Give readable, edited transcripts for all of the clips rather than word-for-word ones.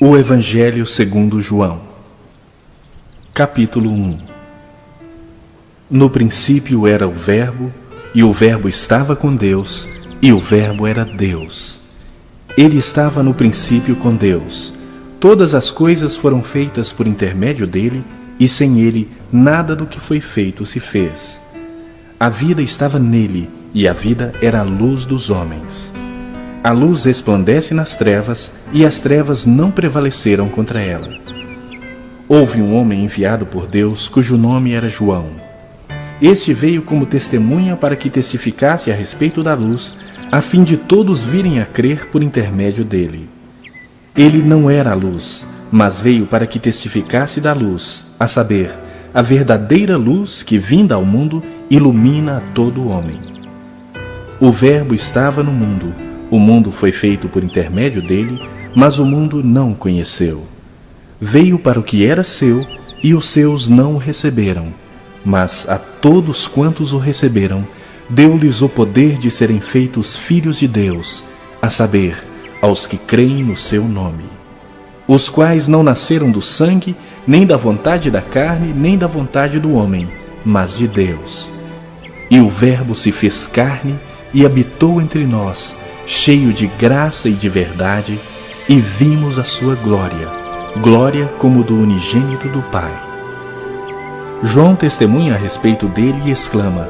O Evangelho segundo João. Capítulo 1. No princípio era o Verbo, e o Verbo estava com Deus, e o Verbo era Deus. Ele estava no princípio com Deus. Todas as coisas foram feitas por intermédio dele, e sem ele nada do que foi feito se fez. A vida estava nele, e a vida era a luz dos homens. A luz resplandece nas trevas, e as trevas não prevaleceram contra ela. Houve um homem enviado por Deus, cujo nome era João. Este veio como testemunha para que testificasse a respeito da luz, a fim de todos virem a crer por intermédio dele. Ele não era a luz, mas veio para que testificasse da luz, a saber, a verdadeira luz que, vinda ao mundo, ilumina a todo homem. O Verbo estava no mundo. O mundo foi feito por intermédio dele, mas o mundo não o conheceu. Veio para o que era seu, e os seus não o receberam. Mas a todos quantos o receberam, deu-lhes o poder de serem feitos filhos de Deus, a saber, aos que creem no seu nome. Os quais não nasceram do sangue, nem da vontade da carne, nem da vontade do homem, mas de Deus. E o Verbo se fez carne e habitou entre nós, cheio de graça e de verdade, e vimos a sua glória, glória como do unigênito do Pai. João testemunha a respeito dele e exclama: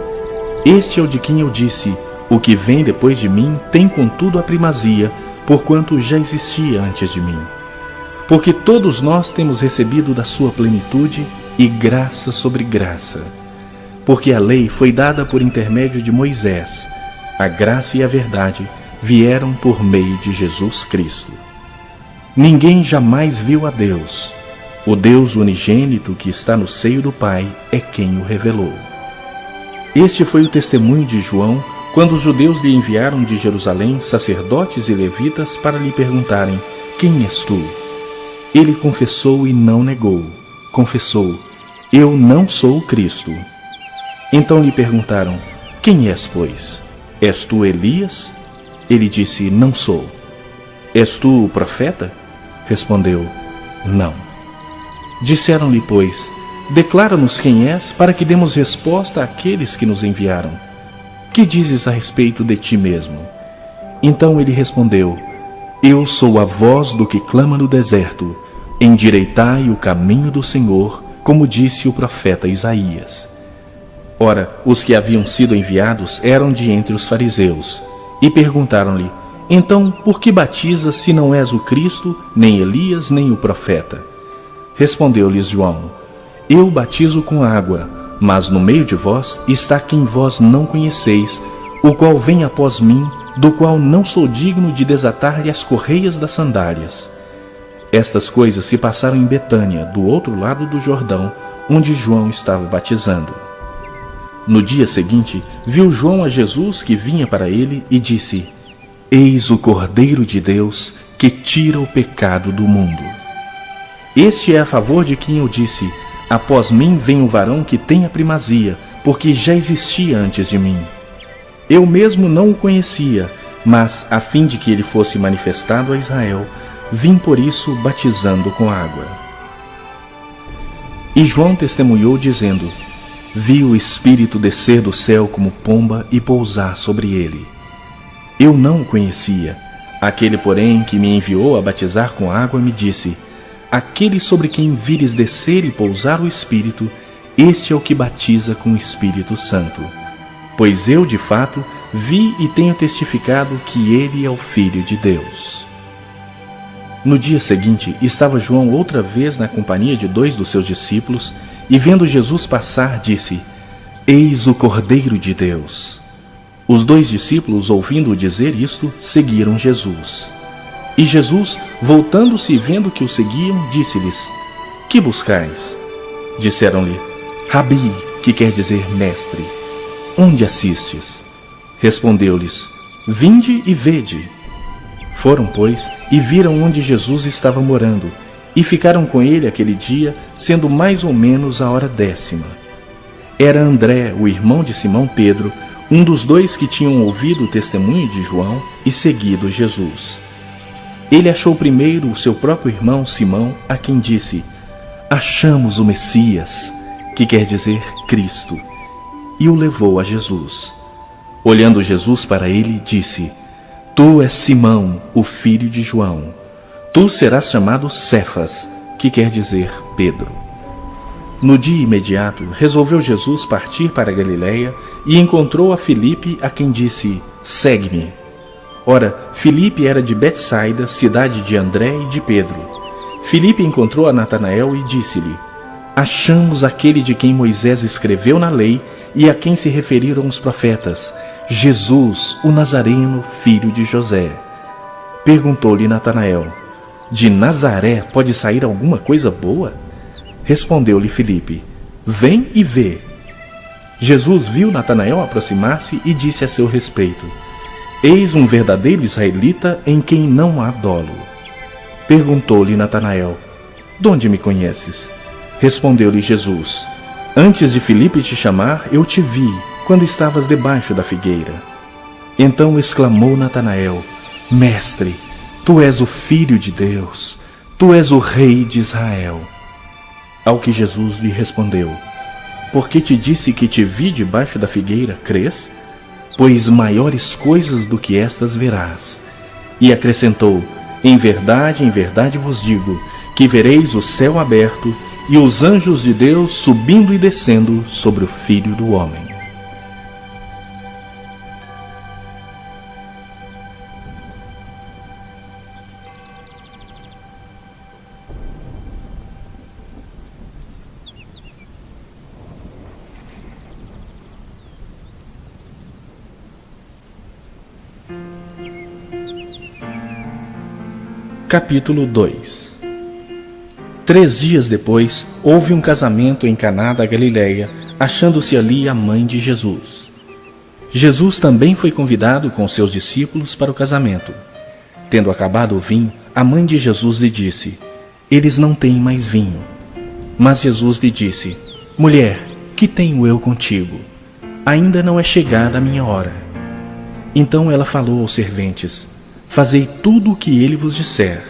Este é o de quem eu disse, o que vem depois de mim tem contudo a primazia, porquanto já existia antes de mim. Porque todos nós temos recebido da sua plenitude, e graça sobre graça. Porque a lei foi dada por intermédio de Moisés, a graça e a verdade vieram por meio de Jesus Cristo. Ninguém jamais viu a Deus. O Deus unigênito que está no seio do Pai é quem o revelou. Este foi o testemunho de João, quando os judeus lhe enviaram de Jerusalém sacerdotes e levitas para lhe perguntarem: Quem és tu? Ele confessou e não negou. Confessou: Eu não sou o Cristo. Então lhe perguntaram: Quem és, pois? És tu Elias? Ele disse: Não sou. És tu o profeta? Respondeu: Não. Disseram-lhe, pois: Declara-nos quem és, para que demos resposta àqueles que nos enviaram. Que dizes a respeito de ti mesmo? Então ele respondeu: Eu sou a voz do que clama no deserto, endireitai o caminho do Senhor, como disse o profeta Isaías. Ora, os que haviam sido enviados eram de entre os fariseus, e perguntaram-lhe: Então, por que batizas se não és o Cristo, nem Elias, nem o profeta? Respondeu-lhes João: Eu batizo com água, mas no meio de vós está quem vós não conheceis, o qual vem após mim, do qual não sou digno de desatar-lhe as correias das sandálias. Estas coisas se passaram em Betânia, do outro lado do Jordão, onde João estava batizando. No dia seguinte, viu João a Jesus que vinha para ele e disse: Eis o Cordeiro de Deus que tira o pecado do mundo. Este é a favor de quem eu disse: Após mim vem o varão que tem a primazia, porque já existia antes de mim. Eu mesmo não o conhecia, mas, a fim de que ele fosse manifestado a Israel, vim por isso batizando com água. E João testemunhou, dizendo: Vi o Espírito descer do céu como pomba e pousar sobre ele. Eu não o conhecia. Aquele, porém, que me enviou a batizar com água, me disse: Aquele sobre quem vires descer e pousar o Espírito, este é o que batiza com o Espírito Santo. Pois eu, de fato, vi e tenho testificado que ele é o Filho de Deus. No dia seguinte, estava João outra vez na companhia de 2 dos seus discípulos, e vendo Jesus passar, disse: Eis o Cordeiro de Deus. Os 2 discípulos, ouvindo-o dizer isto, seguiram Jesus. E Jesus, voltando-se e vendo que o seguiam, disse-lhes: Que buscais? Disseram-lhe: Rabi, que quer dizer mestre. Onde assistes? Respondeu-lhes: Vinde e vede. Foram, pois, e viram onde Jesus estava morando, e ficaram com ele aquele dia, sendo mais ou menos a hora 10ª. Era André, o irmão de Simão Pedro, um dos 2 que tinham ouvido o testemunho de João e seguido Jesus. Ele achou primeiro o seu próprio irmão Simão, a quem disse: achamos o Messias, que quer dizer Cristo, e o levou a Jesus. Olhando Jesus para ele, disse: tu és Simão, o filho de João. Tu serás chamado Cefas, que quer dizer Pedro. No dia imediato, resolveu Jesus partir para a Galiléia e encontrou a Filipe, a quem disse: segue-me. Ora, Filipe era de Betsaida, cidade de André e de Pedro. Filipe encontrou a Natanael e disse-lhe: achamos aquele de quem Moisés escreveu na lei e a quem se referiram os profetas, Jesus, o Nazareno, filho de José. Perguntou-lhe Natanael: de Nazaré pode sair alguma coisa boa? Respondeu-lhe Filipe: vem e vê. Jesus viu Natanael aproximar-se e disse a seu respeito: eis um verdadeiro israelita em quem não há dolo. Perguntou-lhe Natanael: de onde me conheces? Respondeu-lhe Jesus: antes de Filipe te chamar, eu te vi, quando estavas debaixo da figueira. Então exclamou Natanael: mestre, tu és o Filho de Deus, tu és o Rei de Israel. Ao que Jesus lhe respondeu: porque te disse que te vi debaixo da figueira, crês? Pois maiores coisas do que estas verás. E acrescentou: em verdade vos digo, que vereis o céu aberto e os anjos de Deus subindo e descendo sobre o Filho do Homem. Capítulo 2. 3 dias depois, houve um casamento em Caná da Galiléia, achando-se ali a mãe de Jesus. Jesus também foi convidado com seus discípulos para o casamento. Tendo acabado o vinho, a mãe de Jesus lhe disse: eles não têm mais vinho. Mas Jesus lhe disse: mulher, que tenho eu contigo? Ainda não é chegada a minha hora. Então ela falou aos serventes: fazei tudo o que ele vos disser.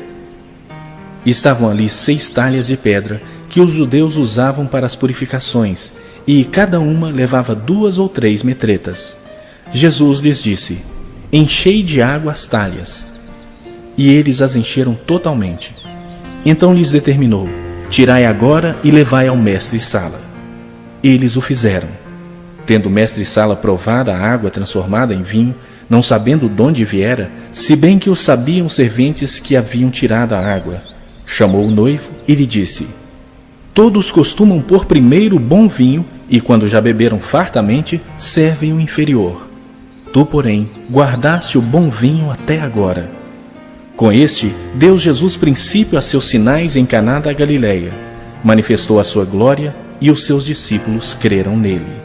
Estavam ali 6 talhas de pedra, que os judeus usavam para as purificações, e cada uma levava 2 ou 3 metretas. Jesus lhes disse: enchei de água as talhas. E eles as encheram totalmente. Então lhes determinou: tirai agora e levai ao mestre-sala. Eles o fizeram. Tendo o mestre-sala provado a água transformada em vinho, não sabendo de onde viera, se bem que o sabiam os serventes que haviam tirado a água, chamou o noivo e lhe disse: todos costumam pôr primeiro o bom vinho, e quando já beberam fartamente, servem o inferior. Tu, porém, guardaste o bom vinho até agora. Com este, deu Jesus princípio a seus sinais em Caná da Galiléia, manifestou a sua glória, e os seus discípulos creram nele.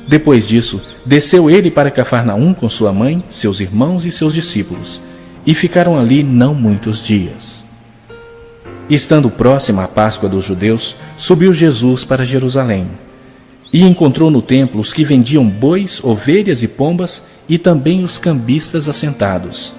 Depois disso, desceu ele para Cafarnaum com sua mãe, seus irmãos e seus discípulos, e ficaram ali não muitos dias. Estando próxima a Páscoa dos judeus, subiu Jesus para Jerusalém, e encontrou no templo os que vendiam bois, ovelhas e pombas, e também os cambistas assentados.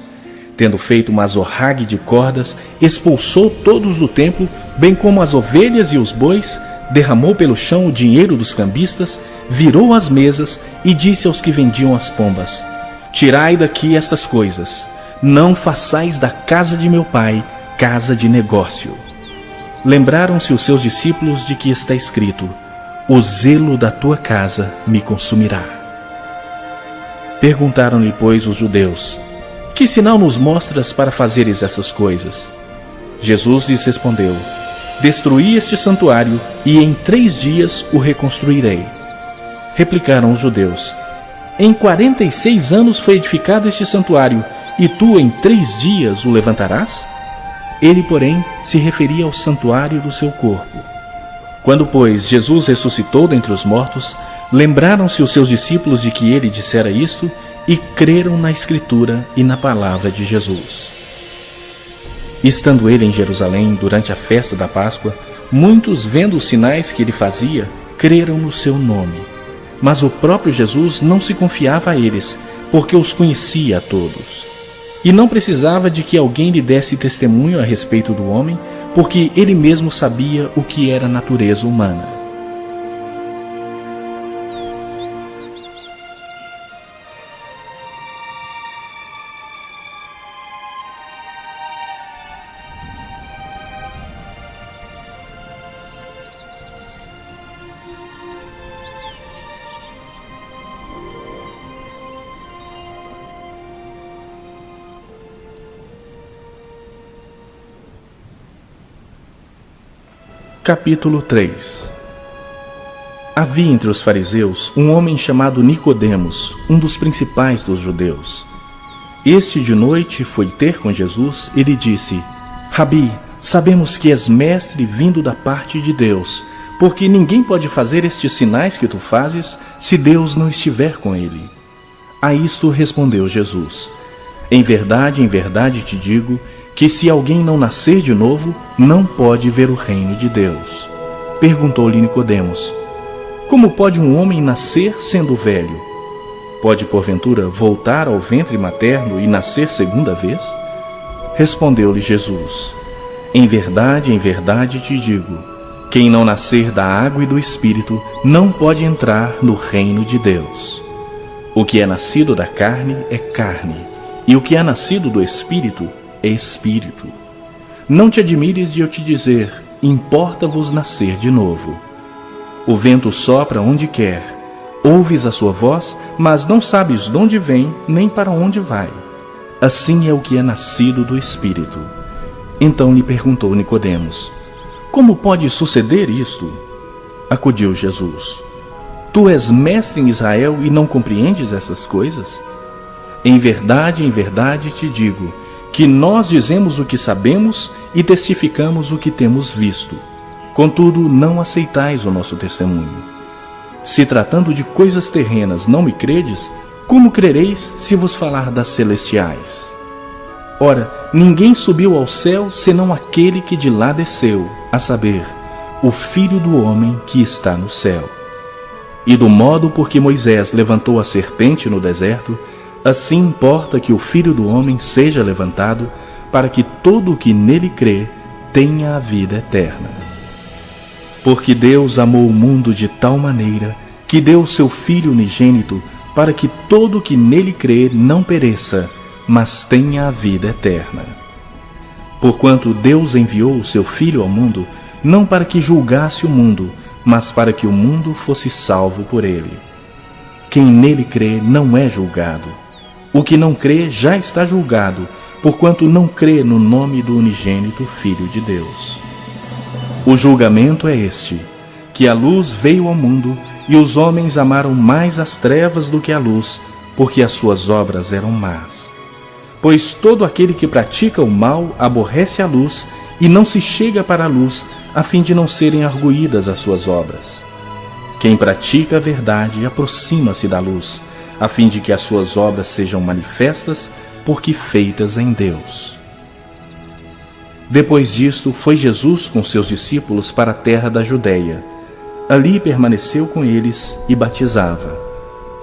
Tendo feito uma azorrague de cordas, expulsou todos do templo, bem como as ovelhas e os bois, derramou pelo chão o dinheiro dos cambistas, virou as mesas e disse aos que vendiam as pombas: tirai daqui estas coisas, não façais da casa de meu pai casa de negócio. Lembraram-se os seus discípulos de que está escrito: o zelo da tua casa me consumirá. Perguntaram-lhe, pois, os judeus: que sinal nos mostras para fazeres essas coisas? Jesus lhes respondeu: destruí este santuário, e em 3 dias o reconstruirei. Replicaram os judeus: em 46 anos foi edificado este santuário, e tu em 3 dias o levantarás? Ele, porém, se referia ao santuário do seu corpo. Quando, pois, Jesus ressuscitou dentre os mortos, lembraram-se os seus discípulos de que ele dissera isto, e creram na Escritura e na palavra de Jesus. Estando ele em Jerusalém durante a festa da Páscoa, muitos, vendo os sinais que ele fazia, creram no seu nome. Mas o próprio Jesus não se confiava a eles, porque os conhecia a todos. e não precisava de que alguém lhe desse testemunho a respeito do homem, porque ele mesmo sabia o que era a natureza humana. Capítulo 3. Havia entre os fariseus um homem chamado Nicodemos, um dos principais dos judeus. Este de noite foi ter com Jesus e lhe disse: Rabi, sabemos que és mestre vindo da parte de Deus, porque ninguém pode fazer estes sinais que tu fazes se Deus não estiver com ele. A isto respondeu Jesus: em verdade te digo, que se alguém não nascer de novo, não pode ver o reino de Deus. Perguntou-lhe Nicodemos: como pode um homem nascer sendo velho? Pode porventura voltar ao ventre materno e nascer segunda vez? Respondeu-lhe Jesus: em verdade te digo, quem não nascer da água e do Espírito não pode entrar no reino de Deus. O que é nascido da carne é carne, e o que é nascido do Espírito é espírito. Não te admires de eu te dizer: importa-vos nascer de novo. O vento sopra onde quer, ouves a sua voz, mas não sabes de onde vem, nem para onde vai. Assim é o que é nascido do Espírito. Então lhe perguntou Nicodemos: como pode suceder isto? Acudiu Jesus: tu és mestre em Israel e não compreendes essas coisas? Em verdade te digo, que nós dizemos o que sabemos e testificamos o que temos visto. Contudo, não aceitais o nosso testemunho. Se tratando de coisas terrenas não me credes, como crereis se vos falar das celestiais? Ora, ninguém subiu ao céu senão aquele que de lá desceu, a saber, o Filho do homem que está no céu. E do modo por que Moisés levantou a serpente no deserto, assim importa que o Filho do homem seja levantado, para que todo o que nele crê tenha a vida eterna. Porque Deus amou o mundo de tal maneira que deu o seu Filho unigênito, para que todo o que nele crê não pereça, mas tenha a vida eterna. Porquanto Deus enviou o seu Filho ao mundo, não para que julgasse o mundo, mas para que o mundo fosse salvo por ele. Quem nele crê não é julgado. O que não crê já está julgado, porquanto não crê no nome do unigênito Filho de Deus. O julgamento é este, que a luz veio ao mundo, e os homens amaram mais as trevas do que a luz, porque as suas obras eram más. Pois todo aquele que pratica o mal aborrece a luz, e não se chega para a luz, a fim de não serem arguídas as suas obras. Quem pratica a verdade aproxima-se da luz, a fim de que as suas obras sejam manifestas, porque feitas em Deus. Depois disto, foi Jesus com seus discípulos para a terra da Judeia. Ali permaneceu com eles e batizava.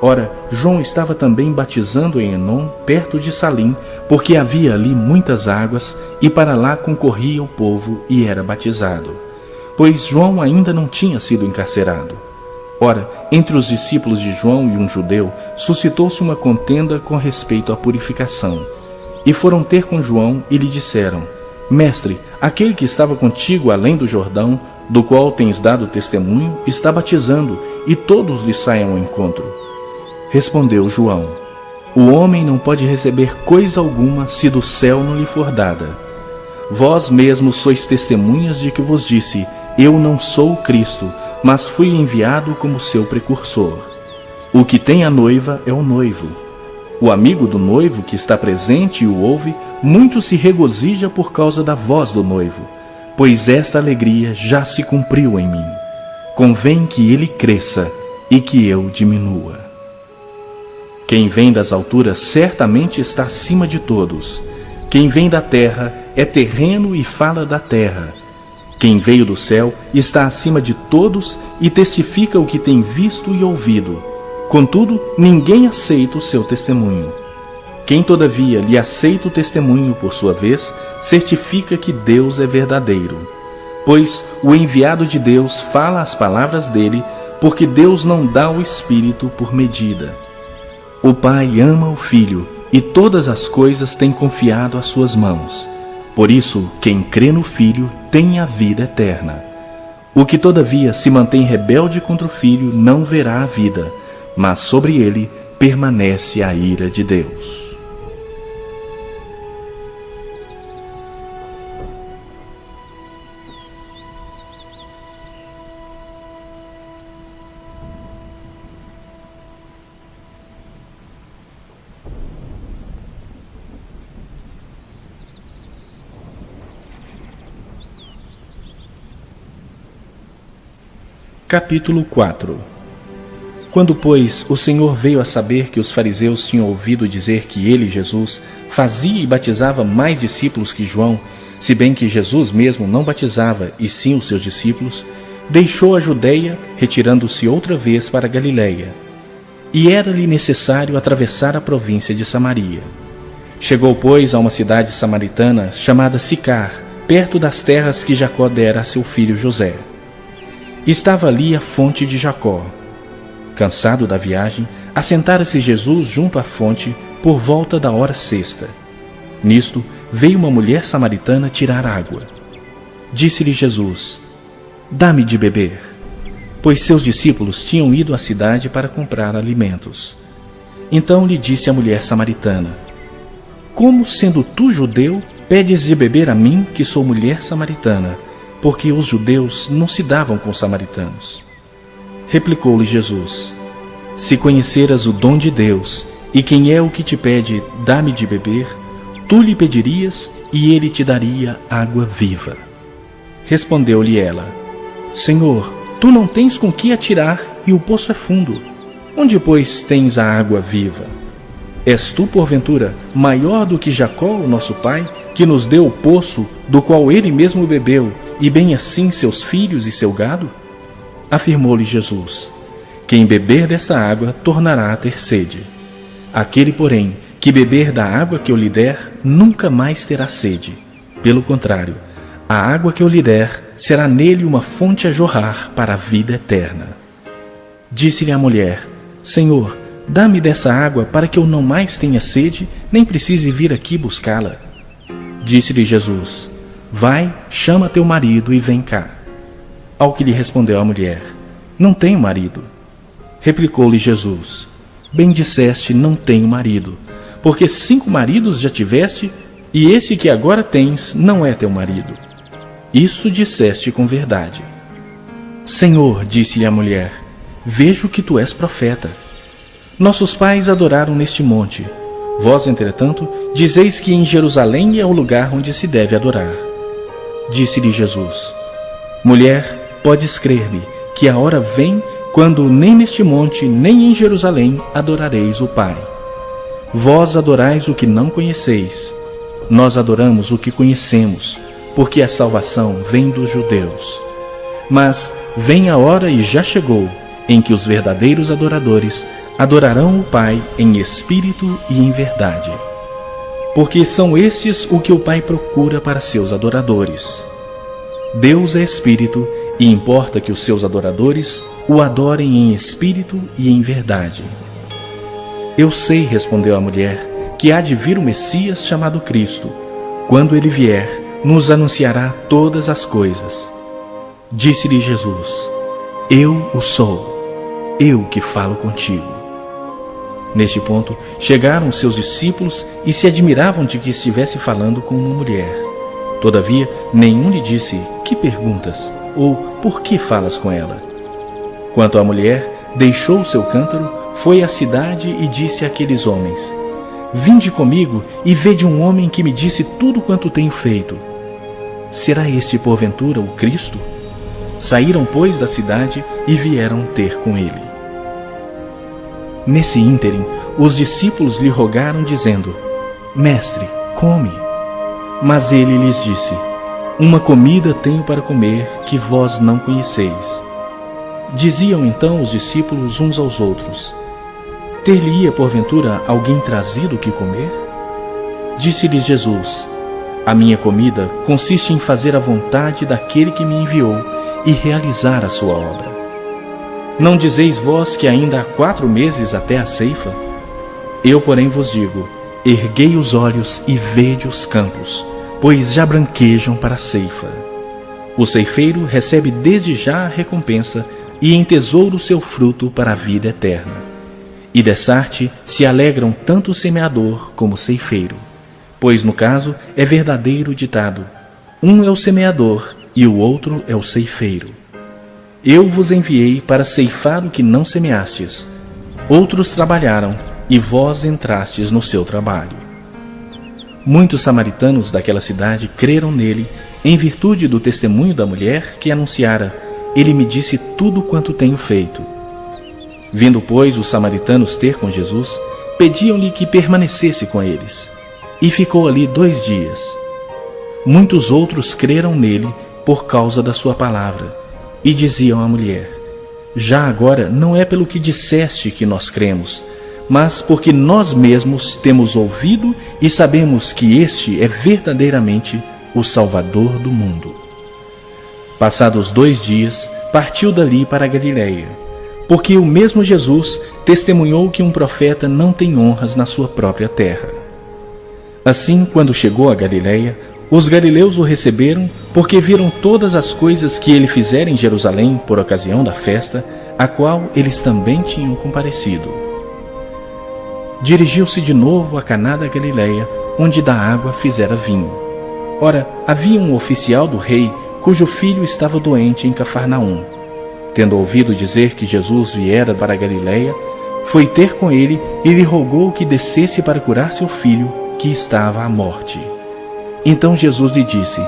Ora, João estava também batizando em Enom, perto de Salim, porque havia ali muitas águas, e para lá concorria o povo e era batizado, pois João ainda não tinha sido encarcerado. Ora, entre os discípulos de João e um judeu, suscitou-se uma contenda com respeito à purificação. E foram ter com João e lhe disseram: Mestre, aquele que estava contigo além do Jordão, do qual tens dado testemunho, está batizando, e todos lhe saem ao encontro. Respondeu João: o homem não pode receber coisa alguma se do céu não lhe for dada. Vós mesmos sois testemunhas de que vos disse: eu não sou o Cristo, mas fui enviado como seu precursor. O que tem a noiva é o noivo. O amigo do noivo que está presente e o ouve, muito se regozija por causa da voz do noivo, pois esta alegria já se cumpriu em mim. Convém que ele cresça e que eu diminua. Quem vem das alturas certamente está acima de todos. Quem vem da terra é terreno e fala da terra. Quem veio do céu está acima de todos e testifica o que tem visto e ouvido. Contudo, ninguém aceita o seu testemunho. Quem, todavia, lhe aceita o testemunho por sua vez, certifica que Deus é verdadeiro. Pois o enviado de Deus fala as palavras dele, porque Deus não dá o Espírito por medida. O Pai ama o Filho, e todas as coisas tem confiado às suas mãos. Por isso, quem crê no Filho tem a vida eterna. O que, todavia, se mantém rebelde contra o Filho não verá a vida, mas sobre ele permanece a ira de Deus. Capítulo 4. Quando, pois, o Senhor veio a saber que os fariseus tinham ouvido dizer que ele, Jesus, fazia e batizava mais discípulos que João, se bem que Jesus mesmo não batizava, e sim os seus discípulos, deixou a Judeia, retirando-se outra vez para a Galiléia. E era-lhe necessário atravessar a província de Samaria. Chegou, pois, a uma cidade samaritana chamada Sicar, perto das terras que Jacó dera a seu filho José. Estava ali a fonte de Jacó. Cansado da viagem, assentara-se Jesus junto à fonte por volta da hora sexta. Nisto, veio uma mulher samaritana tirar água. Disse-lhe Jesus: "Dá-me de beber", pois seus discípulos tinham ido à cidade para comprar alimentos. Então lhe disse a mulher samaritana: "Como, sendo tu judeu, pedes de beber a mim, que sou mulher samaritana?" Porque os judeus não se davam com os samaritanos. Replicou-lhe Jesus: "Se conheceras o dom de Deus, e quem é o que te pede, dá-me de beber, tu lhe pedirias, e ele te daria água viva." Respondeu-lhe ela: "Senhor, tu não tens com que atirar, e o poço é fundo. Onde, pois, tens a água viva? És tu, porventura, maior do que Jacó, o nosso pai, que nos deu o poço, do qual ele mesmo bebeu, e bem assim seus filhos e seu gado?" Afirmou-lhe Jesus: "Quem beber desta água tornará a ter sede. Aquele, porém, que beber da água que eu lhe der, nunca mais terá sede. Pelo contrário, a água que eu lhe der será nele uma fonte a jorrar para a vida eterna." Disse-lhe a mulher: "Senhor, dá-me dessa água para que eu não mais tenha sede, nem precise vir aqui buscá-la." Disse-lhe Jesus: "Vai, chama teu marido e vem cá." Ao que lhe respondeu a mulher: "Não tenho marido." Replicou-lhe Jesus: "Bem disseste, não tenho marido, porque 5 maridos já tiveste, e esse que agora tens não é teu marido. Isso disseste com verdade." "Senhor", disse-lhe a mulher, "vejo que tu és profeta. Nossos pais adoraram neste monte. Vós, entretanto, dizeis que em Jerusalém é o lugar onde se deve adorar." Disse-lhe Jesus: "Mulher, podes crer-me, que a hora vem quando nem neste monte, nem em Jerusalém adorareis o Pai. Vós adorais o que não conheceis. Nós adoramos o que conhecemos, porque a salvação vem dos judeus. Mas vem a hora, e já chegou, em que os verdadeiros adoradores adorarão o Pai em espírito e em verdade. Porque são estes o que o Pai procura para seus adoradores. Deus é espírito, e importa que os seus adoradores o adorem em espírito e em verdade." "Eu sei", respondeu a mulher, "que há de vir o Messias chamado Cristo. Quando ele vier, nos anunciará todas as coisas." Disse-lhe Jesus: "Eu o sou, eu que falo contigo." Neste ponto, chegaram os seus discípulos e se admiravam de que estivesse falando com uma mulher. Todavia, nenhum lhe disse: "Que perguntas?" ou "Por que falas com ela?" Quanto à mulher, deixou o seu cântaro, foi à cidade e disse àqueles homens: "Vinde comigo e vede um homem que me disse tudo quanto tenho feito. Será este, porventura, o Cristo?" Saíram, pois, da cidade e vieram ter com ele. Nesse ínterim, os discípulos lhe rogaram, dizendo: "Mestre, come." Mas ele lhes disse: "Uma comida tenho para comer que vós não conheceis." Diziam então os discípulos uns aos outros: ter-lhe-ia porventura alguém trazido o que comer? Disse-lhes Jesus: a minha comida consiste em fazer a vontade daquele que me enviou e realizar a sua obra. Não dizeis vós que ainda há 4 meses até a ceifa? Eu, porém, vos digo: erguei os olhos e vede os campos, pois já branquejam para a ceifa. O ceifeiro recebe desde já a recompensa e entesoura o seu fruto para a vida eterna. E dessarte se alegram tanto o semeador como o ceifeiro, pois no caso é verdadeiro o ditado: um é o semeador e o outro é o ceifeiro. Eu vos enviei para ceifar o que não semeastes. Outros trabalharam e vós entrastes no seu trabalho. Muitos samaritanos daquela cidade creram nele em virtude do testemunho da mulher que anunciara: ele me disse tudo quanto tenho feito. Vindo, pois, os samaritanos ter com Jesus, pediam-lhe que permanecesse com eles. E ficou ali 2 dias. Muitos outros creram nele por causa da sua palavra, e diziam à mulher: já agora não é pelo que disseste que nós cremos, mas porque nós mesmos temos ouvido e sabemos que este é verdadeiramente o Salvador do mundo. Passados 2 dias, partiu dali para a Galiléia, porque o mesmo Jesus testemunhou que um profeta não tem honras na sua própria terra. Assim, quando chegou a Galiléia, os galileus o receberam, porque viram todas as coisas que ele fizera em Jerusalém por ocasião da festa, a qual eles também tinham comparecido. Dirigiu-se de novo a Caná da Galiléia, onde da água fizera vinho. Ora, havia um oficial do rei, cujo filho estava doente em Cafarnaum. Tendo ouvido dizer que Jesus viera para a Galiléia, foi ter com ele e lhe rogou que descesse para curar seu filho, que estava à morte. Então Jesus lhe disse: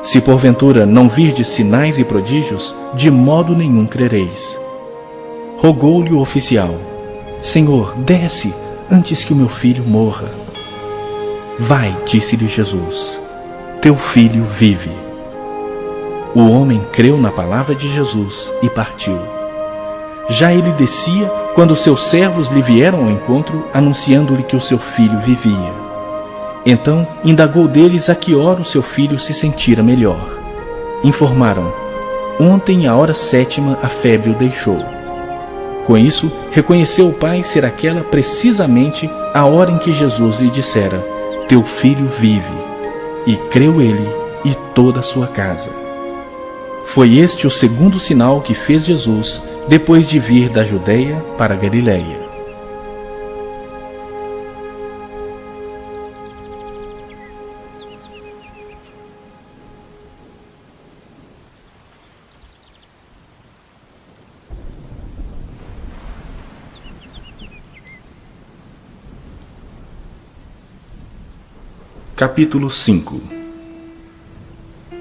se porventura não virdes sinais e prodígios, de modo nenhum crereis. Rogou-lhe o oficial: Senhor, desce, antes que o meu filho morra. Vai, disse-lhe Jesus, teu filho vive. O homem creu na palavra de Jesus e partiu. Já ele descia, quando seus servos lhe vieram ao encontro, anunciando-lhe que o seu filho vivia. Então indagou deles a que hora o seu filho se sentira melhor. Informaram: ontem, à hora 7ª, a febre o deixou. Com isso, reconheceu o pai ser aquela precisamente a hora em que Jesus lhe dissera: teu filho vive. E creu ele e toda a sua casa. Foi este o segundo sinal que fez Jesus depois de vir da Judeia para a Galiléia. Capítulo 5.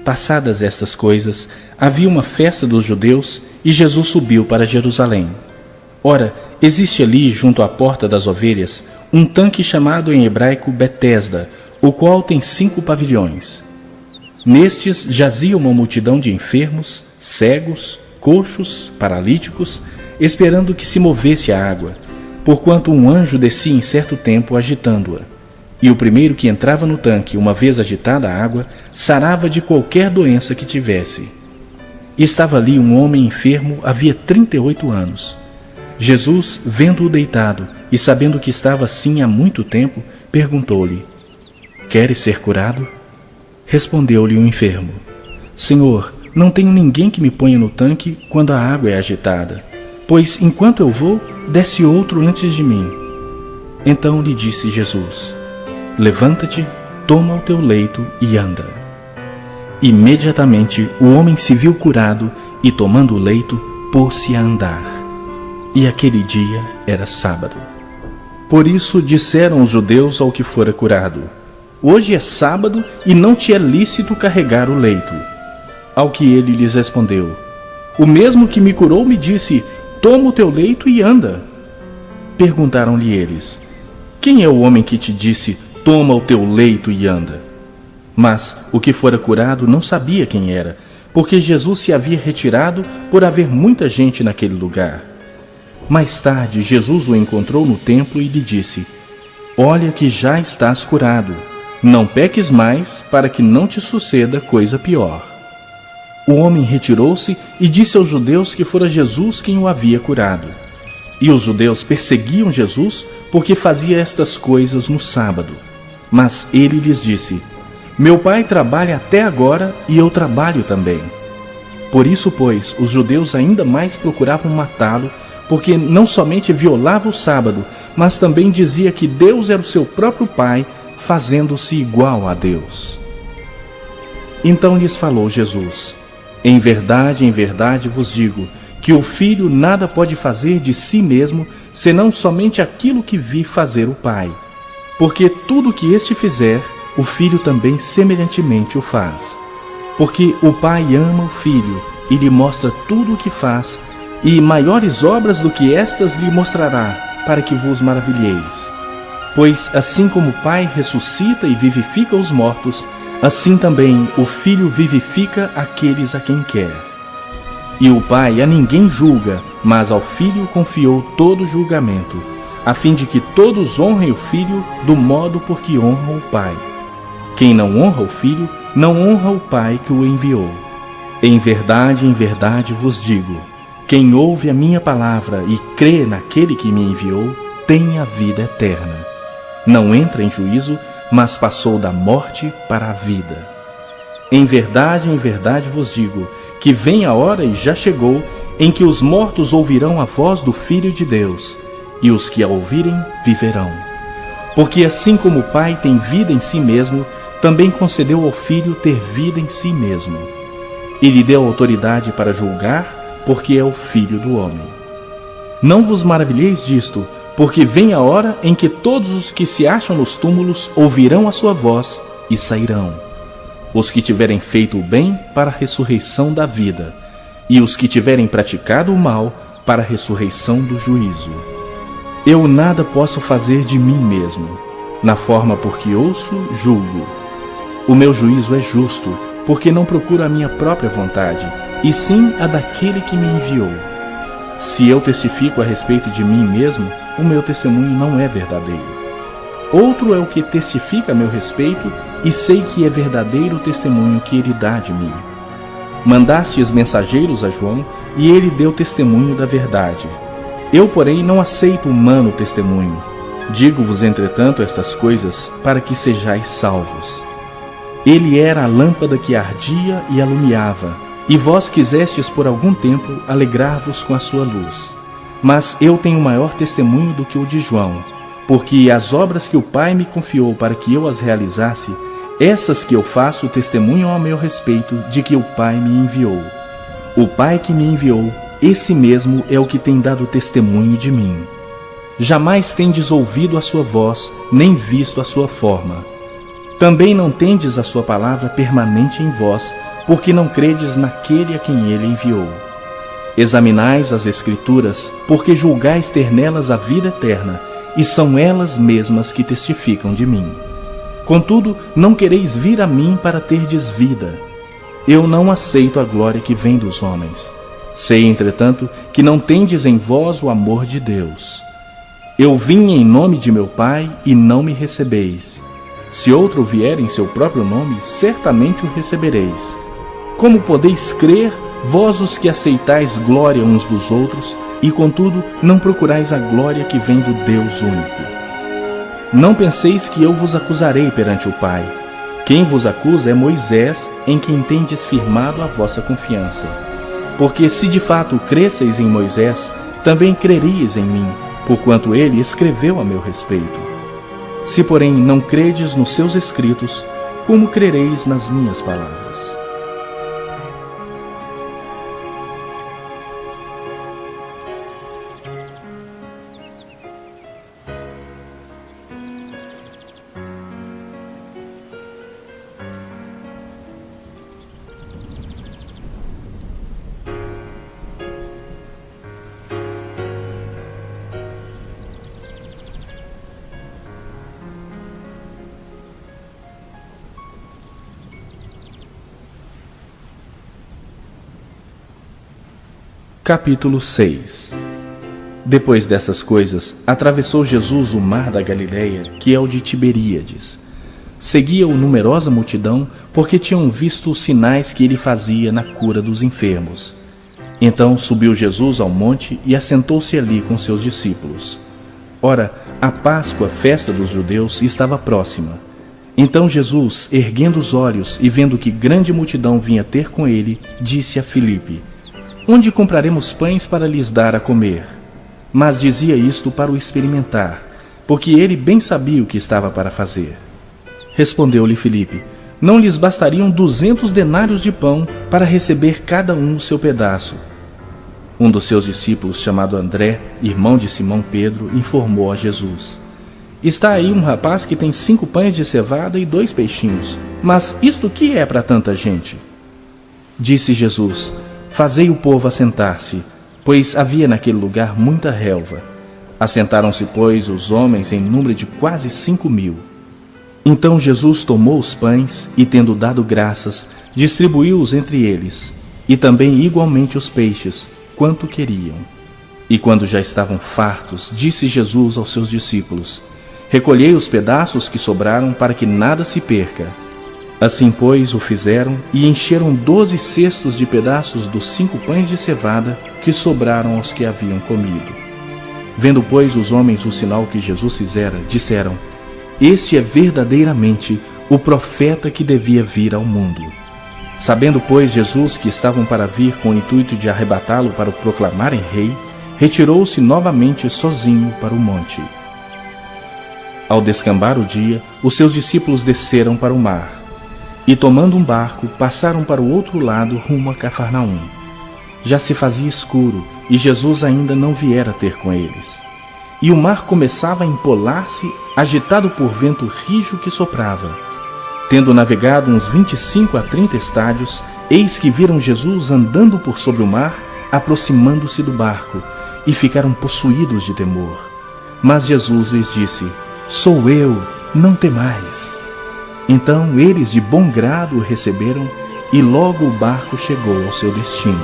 Passadas estas coisas, havia uma festa dos judeus e Jesus subiu para Jerusalém. Ora, existe ali, junto à porta das ovelhas, um tanque chamado em hebraico Betesda, o qual tem 5 pavilhões. Nestes jazia uma multidão de enfermos, cegos, coxos, paralíticos, esperando que se movesse a água, porquanto um anjo descia em certo tempo agitando-a. E o primeiro que entrava no tanque, uma vez agitada a água, sarava de qualquer doença que tivesse. E estava ali um homem enfermo havia 38 anos. Jesus, vendo-o deitado e sabendo que estava assim há muito tempo, perguntou-lhe: queres ser curado? Respondeu-lhe o enfermo: Senhor, não tenho ninguém que me ponha no tanque quando a água é agitada, pois enquanto eu vou, desce outro antes de mim. Então lhe disse Jesus: levanta-te, toma o teu leito e anda. Imediatamente o homem se viu curado e, tomando o leito, pôs-se a andar. E aquele dia era sábado. Por isso disseram os judeus ao que fora curado: hoje é sábado e não te é lícito carregar o leito. Ao que ele lhes respondeu: o mesmo que me curou me disse: toma o teu leito e anda. Perguntaram-lhe eles: quem é o homem que te disse: toma o teu leito e anda? Mas o que fora curado não sabia quem era, porque Jesus se havia retirado por haver muita gente naquele lugar. Mais tarde, Jesus o encontrou no templo e lhe disse: Olha que já estás curado. Não peques mais, para que não te suceda coisa pior. O homem retirou-se e disse aos judeus que fora Jesus quem o havia curado. E os judeus perseguiam Jesus porque fazia estas coisas no sábado. Mas ele lhes disse: Meu Pai trabalha até agora e eu trabalho também. Por isso, pois, os judeus ainda mais procuravam matá-lo, porque não somente violava o sábado, mas também dizia que Deus era o seu próprio Pai, fazendo-se igual a Deus. Então lhes falou Jesus: em verdade vos digo, que o Filho nada pode fazer de si mesmo, senão somente aquilo que vir fazer o Pai. Porque tudo o que este fizer, o Filho também semelhantemente o faz. Porque o Pai ama o Filho, e lhe mostra tudo o que faz, e maiores obras do que estas lhe mostrará, para que vos maravilheis. Pois assim como o Pai ressuscita e vivifica os mortos, assim também o Filho vivifica aqueles a quem quer. E o Pai a ninguém julga, mas ao Filho confiou todo o julgamento, a fim de que todos honrem o Filho do modo por que honram o Pai. Quem não honra o Filho, não honra o Pai que o enviou. Em verdade vos digo, quem ouve a minha palavra e crê naquele que me enviou, tem a vida eterna. Não entra em juízo, mas passou da morte para a vida. Em verdade vos digo, que vem a hora e já chegou, em que os mortos ouvirão a voz do Filho de Deus, e os que a ouvirem viverão. Porque assim como o Pai tem vida em si mesmo, também concedeu ao Filho ter vida em si mesmo. E lhe deu autoridade para julgar, porque é o Filho do homem. Não vos maravilheis disto, porque vem a hora em que todos os que se acham nos túmulos ouvirão a sua voz e sairão. Os que tiverem feito o bem para a ressurreição da vida, e os que tiverem praticado o mal para a ressurreição do juízo. Eu nada posso fazer de mim mesmo. Na forma por que ouço, julgo. O meu juízo é justo, porque não procuro a minha própria vontade, e sim a daquele que me enviou. Se eu testifico a respeito de mim mesmo, o meu testemunho não é verdadeiro. Outro é o que testifica a meu respeito, e sei que é verdadeiro o testemunho que ele dá de mim. Mandastes mensageiros a João, e ele deu testemunho da verdade. Eu, porém, não aceito humano testemunho. Digo-vos, entretanto, estas coisas, para que sejais salvos. Ele era a lâmpada que ardia e alumiava, e vós quisestes por algum tempo alegrar-vos com a sua luz. Mas eu tenho maior testemunho do que o de João, porque as obras que o Pai me confiou para que eu as realizasse, essas que eu faço testemunham a meu respeito de que o Pai me enviou. O Pai que me enviou, esse mesmo é o que tem dado testemunho de mim. Jamais tendes ouvido a sua voz, nem visto a sua forma. Também não tendes a sua palavra permanente em vós, porque não credes naquele a quem ele enviou. Examinais as Escrituras, porque julgais ter nelas a vida eterna, e são elas mesmas que testificam de mim. Contudo, não quereis vir a mim para terdes vida. Eu não aceito a glória que vem dos homens. Sei, entretanto, que não tendes em vós o amor de Deus. Eu vim em nome de meu Pai, e não me recebeis. Se outro vier em seu próprio nome, certamente o recebereis. Como podeis crer, vós os que aceitais glória uns dos outros, e contudo não procurais a glória que vem do Deus único? Não penseis que eu vos acusarei perante o Pai. Quem vos acusa é Moisés, em quem tendes firmado a vossa confiança. Porque se de fato cresseis em Moisés, também creríeis em mim, porquanto ele escreveu a meu respeito. Se, porém, não credes nos seus escritos, como crereis nas minhas palavras? Capítulo 6. Depois dessas coisas, atravessou Jesus o mar da Galileia, que é o de Tiberíades. Seguia-o numerosa multidão, porque tinham visto os sinais que ele fazia na cura dos enfermos. Então subiu Jesus ao monte e assentou-se ali com seus discípulos. Ora, a Páscoa, festa dos judeus, estava próxima. Então Jesus, erguendo os olhos e vendo que grande multidão vinha ter com ele, disse a Filipe: Onde compraremos pães para lhes dar a comer? Mas dizia isto para o experimentar, porque ele bem sabia o que estava para fazer. Respondeu-lhe Filipe: Não lhes bastariam 200 denários de pão para receber cada um o seu pedaço? Um dos seus discípulos, chamado André, irmão de Simão Pedro, informou a Jesus: Está aí um rapaz que tem 5 pães de cevada e 2 peixinhos. Mas isto que é para tanta gente? Disse Jesus: Fazei o povo assentar-se, pois havia naquele lugar muita relva. Assentaram-se, pois, os homens em número de quase 5.000. Então Jesus tomou os pães e, tendo dado graças, distribuiu-os entre eles, e também igualmente os peixes, quanto queriam. E quando já estavam fartos, disse Jesus aos seus discípulos: Recolhei os pedaços que sobraram, para que nada se perca. Assim, pois, o fizeram, e encheram 12 cestos de pedaços dos 5 pães de cevada que sobraram aos que haviam comido. Vendo, pois, os homens o sinal que Jesus fizera, disseram: Este é verdadeiramente o profeta que devia vir ao mundo. Sabendo, pois, Jesus que estavam para vir com o intuito de arrebatá-lo para o proclamarem rei, retirou-se novamente sozinho para o monte. Ao descambar o dia, os seus discípulos desceram para o mar, e tomando um barco, passaram para o outro lado rumo a Cafarnaum. Já se fazia escuro, e Jesus ainda não viera ter com eles. E o mar começava a empolar-se, agitado por vento rijo que soprava. Tendo navegado uns 25 a 30 estádios, eis que viram Jesus andando por sobre o mar, aproximando-se do barco, e ficaram possuídos de temor. Mas Jesus lhes disse: Sou eu, não temais. Então eles de bom grado o receberam, e logo o barco chegou ao seu destino.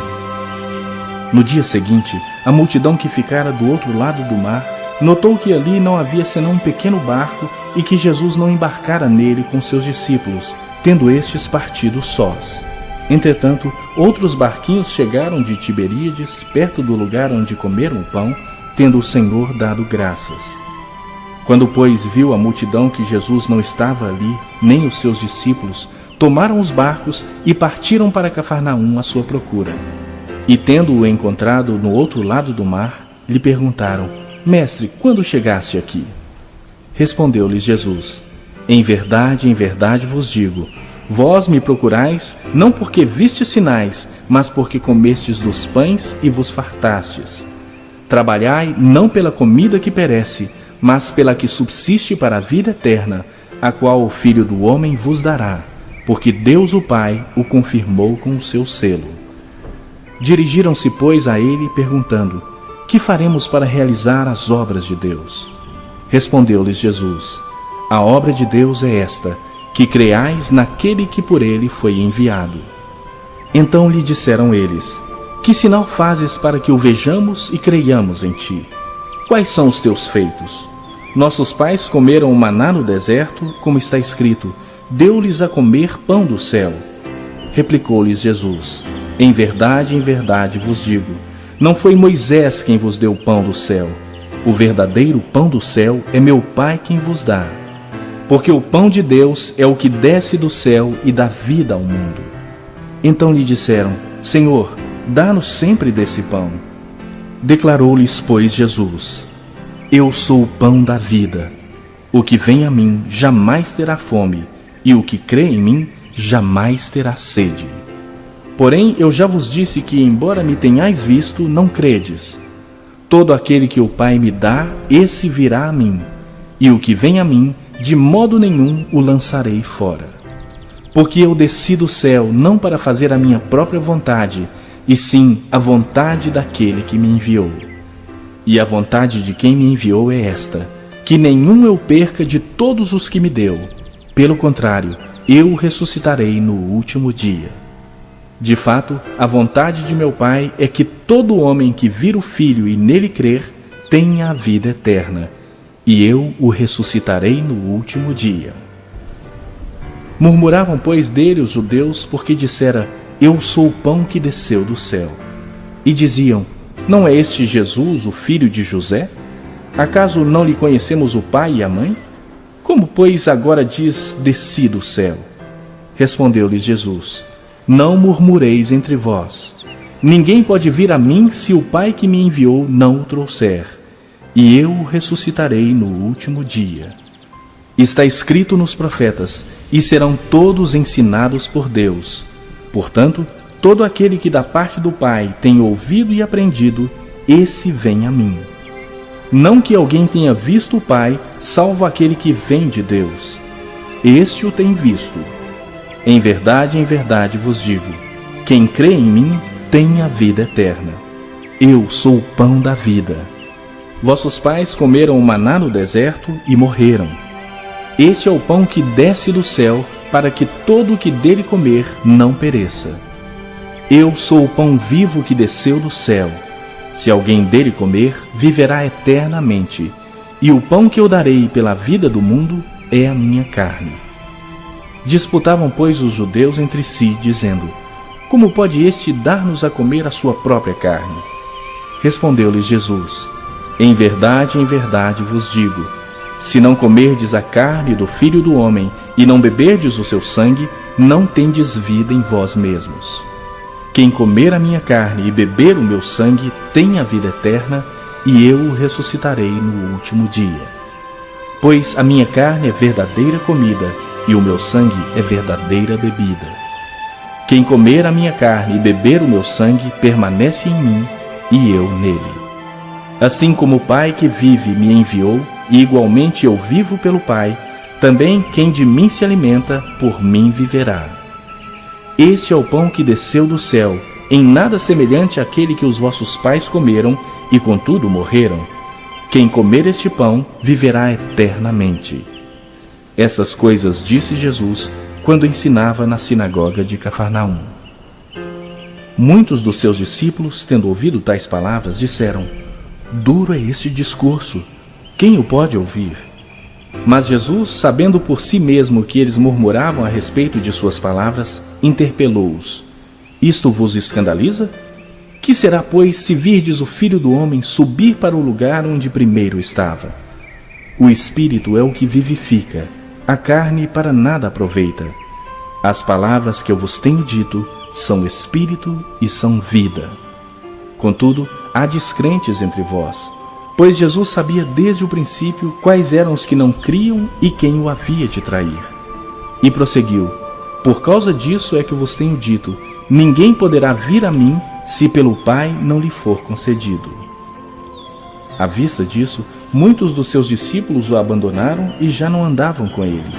No dia seguinte, a multidão que ficara do outro lado do mar notou que ali não havia senão um pequeno barco e que Jesus não embarcara nele com seus discípulos, tendo estes partido sós. Entretanto, outros barquinhos chegaram de Tiberíades, perto do lugar onde comeram o pão, tendo o Senhor dado graças. Quando, pois, viu a multidão que Jesus não estava ali, nem os seus discípulos, tomaram os barcos e partiram para Cafarnaum à sua procura. E, tendo-o encontrado no outro lado do mar, lhe perguntaram: Mestre, quando chegaste aqui? Respondeu-lhes Jesus: em verdade vos digo, vós me procurais, não porque vistes sinais, mas porque comestes dos pães e vos fartastes. Trabalhai não pela comida que perece, mas pela que subsiste para a vida eterna, a qual o Filho do Homem vos dará, porque Deus o Pai o confirmou com o seu selo. Dirigiram-se, pois, a ele, perguntando: que faremos para realizar as obras de Deus? Respondeu-lhes Jesus: a obra de Deus é esta, que creais naquele que por ele foi enviado. Então lhe disseram eles: que sinal fazes para que o vejamos e creiamos em ti? Quais são os teus feitos? Nossos pais comeram o maná no deserto, como está escrito: deu-lhes a comer pão do céu. Replicou-lhes Jesus: em verdade vos digo, não foi Moisés quem vos deu o pão do céu. O verdadeiro pão do céu é meu Pai quem vos dá. Porque o pão de Deus é o que desce do céu e dá vida ao mundo. Então lhe disseram: Senhor, dá-nos sempre desse pão. Declarou-lhes, pois, Jesus: eu sou o pão da vida. O que vem a mim jamais terá fome, e o que crê em mim jamais terá sede. Porém, eu já vos disse que, embora me tenhais visto, não credes. Todo aquele que o Pai me dá, esse virá a mim, e o que vem a mim, de modo nenhum o lançarei fora. Porque eu desci do céu não para fazer a minha própria vontade, e sim a vontade daquele que me enviou. E a vontade de quem me enviou é esta: que nenhum eu perca de todos os que me deu. Pelo contrário, eu o ressuscitarei no último dia. De fato, a vontade de meu Pai é que todo homem que vir o Filho e nele crer, tem a vida eterna, e eu o ressuscitarei no último dia. Murmuravam, pois, dele os judeus, porque dissera: eu sou o pão que desceu do céu. E diziam: não é este Jesus, o filho de José? Acaso não lhe conhecemos o pai e a mãe? Como, pois, agora diz: desci do céu? Respondeu-lhes Jesus: não murmureis entre vós. Ninguém pode vir a mim se o Pai que me enviou não o trouxer, e eu o ressuscitarei no último dia. Está escrito nos profetas: e serão todos ensinados por Deus. Portanto, todo aquele que da parte do Pai tem ouvido e aprendido, esse vem a mim. Não que alguém tenha visto o Pai, salvo aquele que vem de Deus. Este o tem visto. Em verdade vos digo: quem crê em mim tem a vida eterna. Eu sou o pão da vida. Vossos pais comeram o maná no deserto e morreram. Este é o pão que desce do céu, para que todo o que dele comer não pereça. Eu sou o pão vivo que desceu do céu. Se alguém dele comer, viverá eternamente. E o pão que eu darei pela vida do mundo é a minha carne. Disputavam, pois, os judeus entre si, dizendo: como pode este dar-nos a comer a sua própria carne? Respondeu-lhes Jesus: em verdade vos digo, se não comerdes a carne do Filho do Homem e não beberdes o seu sangue, não tendes vida em vós mesmos. Quem comer a minha carne e beber o meu sangue tem a vida eterna, e eu o ressuscitarei no último dia. Pois a minha carne é verdadeira comida, e o meu sangue é verdadeira bebida. Quem comer a minha carne e beber o meu sangue permanece em mim, e eu nele. Assim como o Pai que vive me enviou, e igualmente eu vivo pelo Pai, também quem de mim se alimenta, por mim viverá. Este é o pão que desceu do céu, em nada semelhante àquele que os vossos pais comeram, e contudo morreram. Quem comer este pão viverá eternamente. Estas coisas disse Jesus quando ensinava na sinagoga de Cafarnaum. Muitos dos seus discípulos, tendo ouvido tais palavras, disseram: duro é este discurso, quem o pode ouvir? Mas Jesus, sabendo por si mesmo que eles murmuravam a respeito de suas palavras, interpelou-os: isto vos escandaliza? Que será, pois, se virdes o Filho do Homem subir para o lugar onde primeiro estava? O Espírito é o que vivifica, a carne para nada aproveita. As palavras que eu vos tenho dito são espírito e são vida. Contudo, há descrentes entre vós, pois Jesus sabia desde o princípio quais eram os que não criam e quem o havia de trair. E prosseguiu: por causa disso é que vos tenho dito, ninguém poderá vir a mim se pelo Pai não lhe for concedido. À vista disso, muitos dos seus discípulos o abandonaram e já não andavam com ele.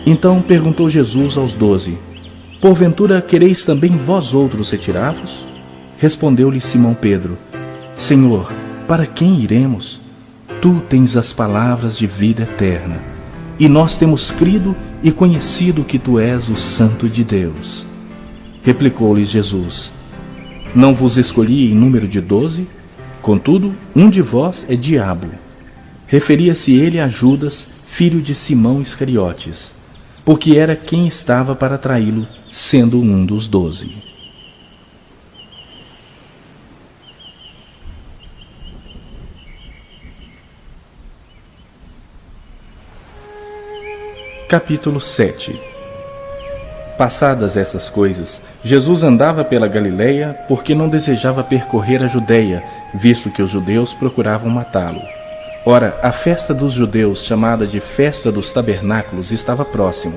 Então perguntou Jesus aos 12: porventura quereis também vós outros retirar-vos? Respondeu-lhe Simão Pedro: Senhor, para quem iremos? Tu tens as palavras de vida eterna, e nós temos crido e conhecido que tu és o Santo de Deus. Replicou-lhes Jesus: não vos escolhi em número de 12? Contudo, um de vós é diabo. Referia-se ele a Judas, filho de Simão Iscariotes, porque era quem estava para traí-lo, sendo um dos 12. Capítulo 7. Passadas estas coisas, Jesus andava pela Galileia, porque não desejava percorrer a Judeia, visto que os judeus procuravam matá-lo. Ora, a festa dos judeus, chamada de Festa dos Tabernáculos, estava próxima.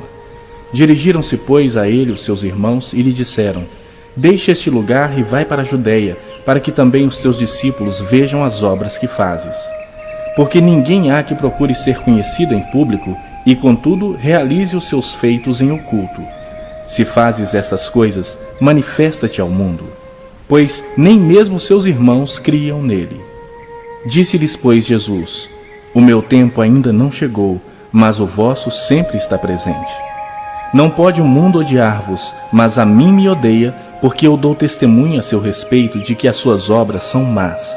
Dirigiram-se, pois, a ele os seus irmãos e lhe disseram: deixa este lugar e vai para a Judeia, para que também os teus discípulos vejam as obras que fazes. Porque ninguém há que procure ser conhecido em público e, contudo, realize os seus feitos em oculto. Se fazes estas coisas, manifesta-te ao mundo, pois nem mesmo seus irmãos criam nele. Disse-lhes, pois, Jesus: o meu tempo ainda não chegou, mas o vosso sempre está presente. Não pode o mundo odiar-vos, mas a mim me odeia, porque eu dou testemunho a seu respeito de que as suas obras são más.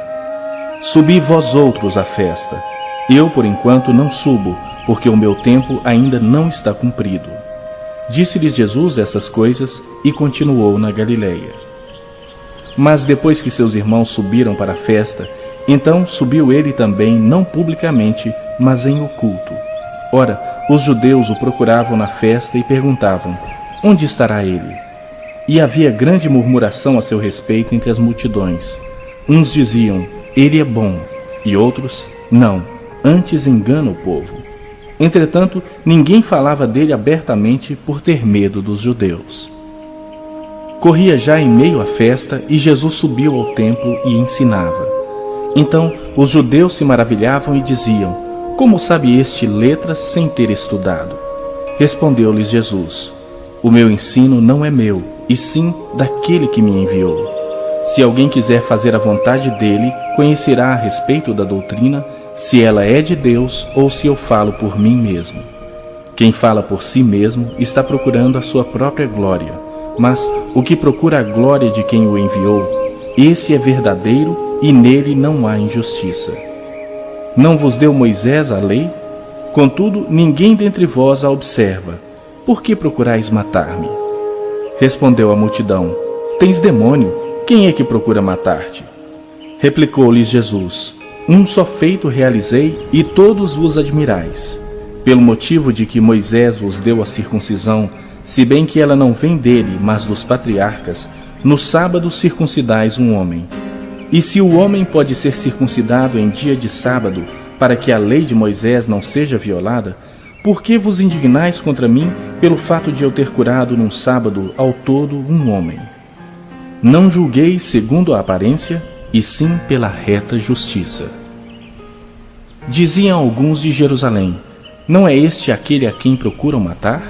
Subi vós outros à festa. Eu, por enquanto, não subo, porque o meu tempo ainda não está cumprido. Disse-lhes Jesus essas coisas e continuou na Galiléia. Mas depois que seus irmãos subiram para a festa, então subiu ele também, não publicamente, mas em oculto. Ora, os judeus o procuravam na festa e perguntavam: onde estará ele? E havia grande murmuração a seu respeito entre as multidões. Uns diziam: ele é bom, e outros: não, antes engana o povo. Entretanto, ninguém falava dele abertamente por ter medo dos judeus. Corria já em meio à festa e Jesus subiu ao templo e ensinava. Então os judeus se maravilhavam e diziam: como sabe este letras sem ter estudado? Respondeu-lhes Jesus: o meu ensino não é meu, e sim daquele que me enviou. Se alguém quiser fazer a vontade dele, conhecerá a respeito da doutrina, se ela é de Deus ou se eu falo por mim mesmo. Quem fala por si mesmo está procurando a sua própria glória, mas o que procura a glória de quem o enviou, esse é verdadeiro e nele não há injustiça. Não vos deu Moisés a lei? Contudo, ninguém dentre vós a observa. Por que procurais matar-me? Respondeu a multidão: tens demônio, quem é que procura matar-te? Replicou-lhes Jesus: um só feito realizei e todos vos admirais. Pelo motivo de que Moisés vos deu a circuncisão, se bem que ela não vem dele, mas dos patriarcas, no sábado circuncidais um homem. E se o homem pode ser circuncidado em dia de sábado, para que a lei de Moisés não seja violada, por que vos indignais contra mim pelo fato de eu ter curado num sábado ao todo um homem? Não julgueis segundo a aparência, e sim pela reta justiça. Diziam alguns de Jerusalém: não é este aquele a quem procuram matar?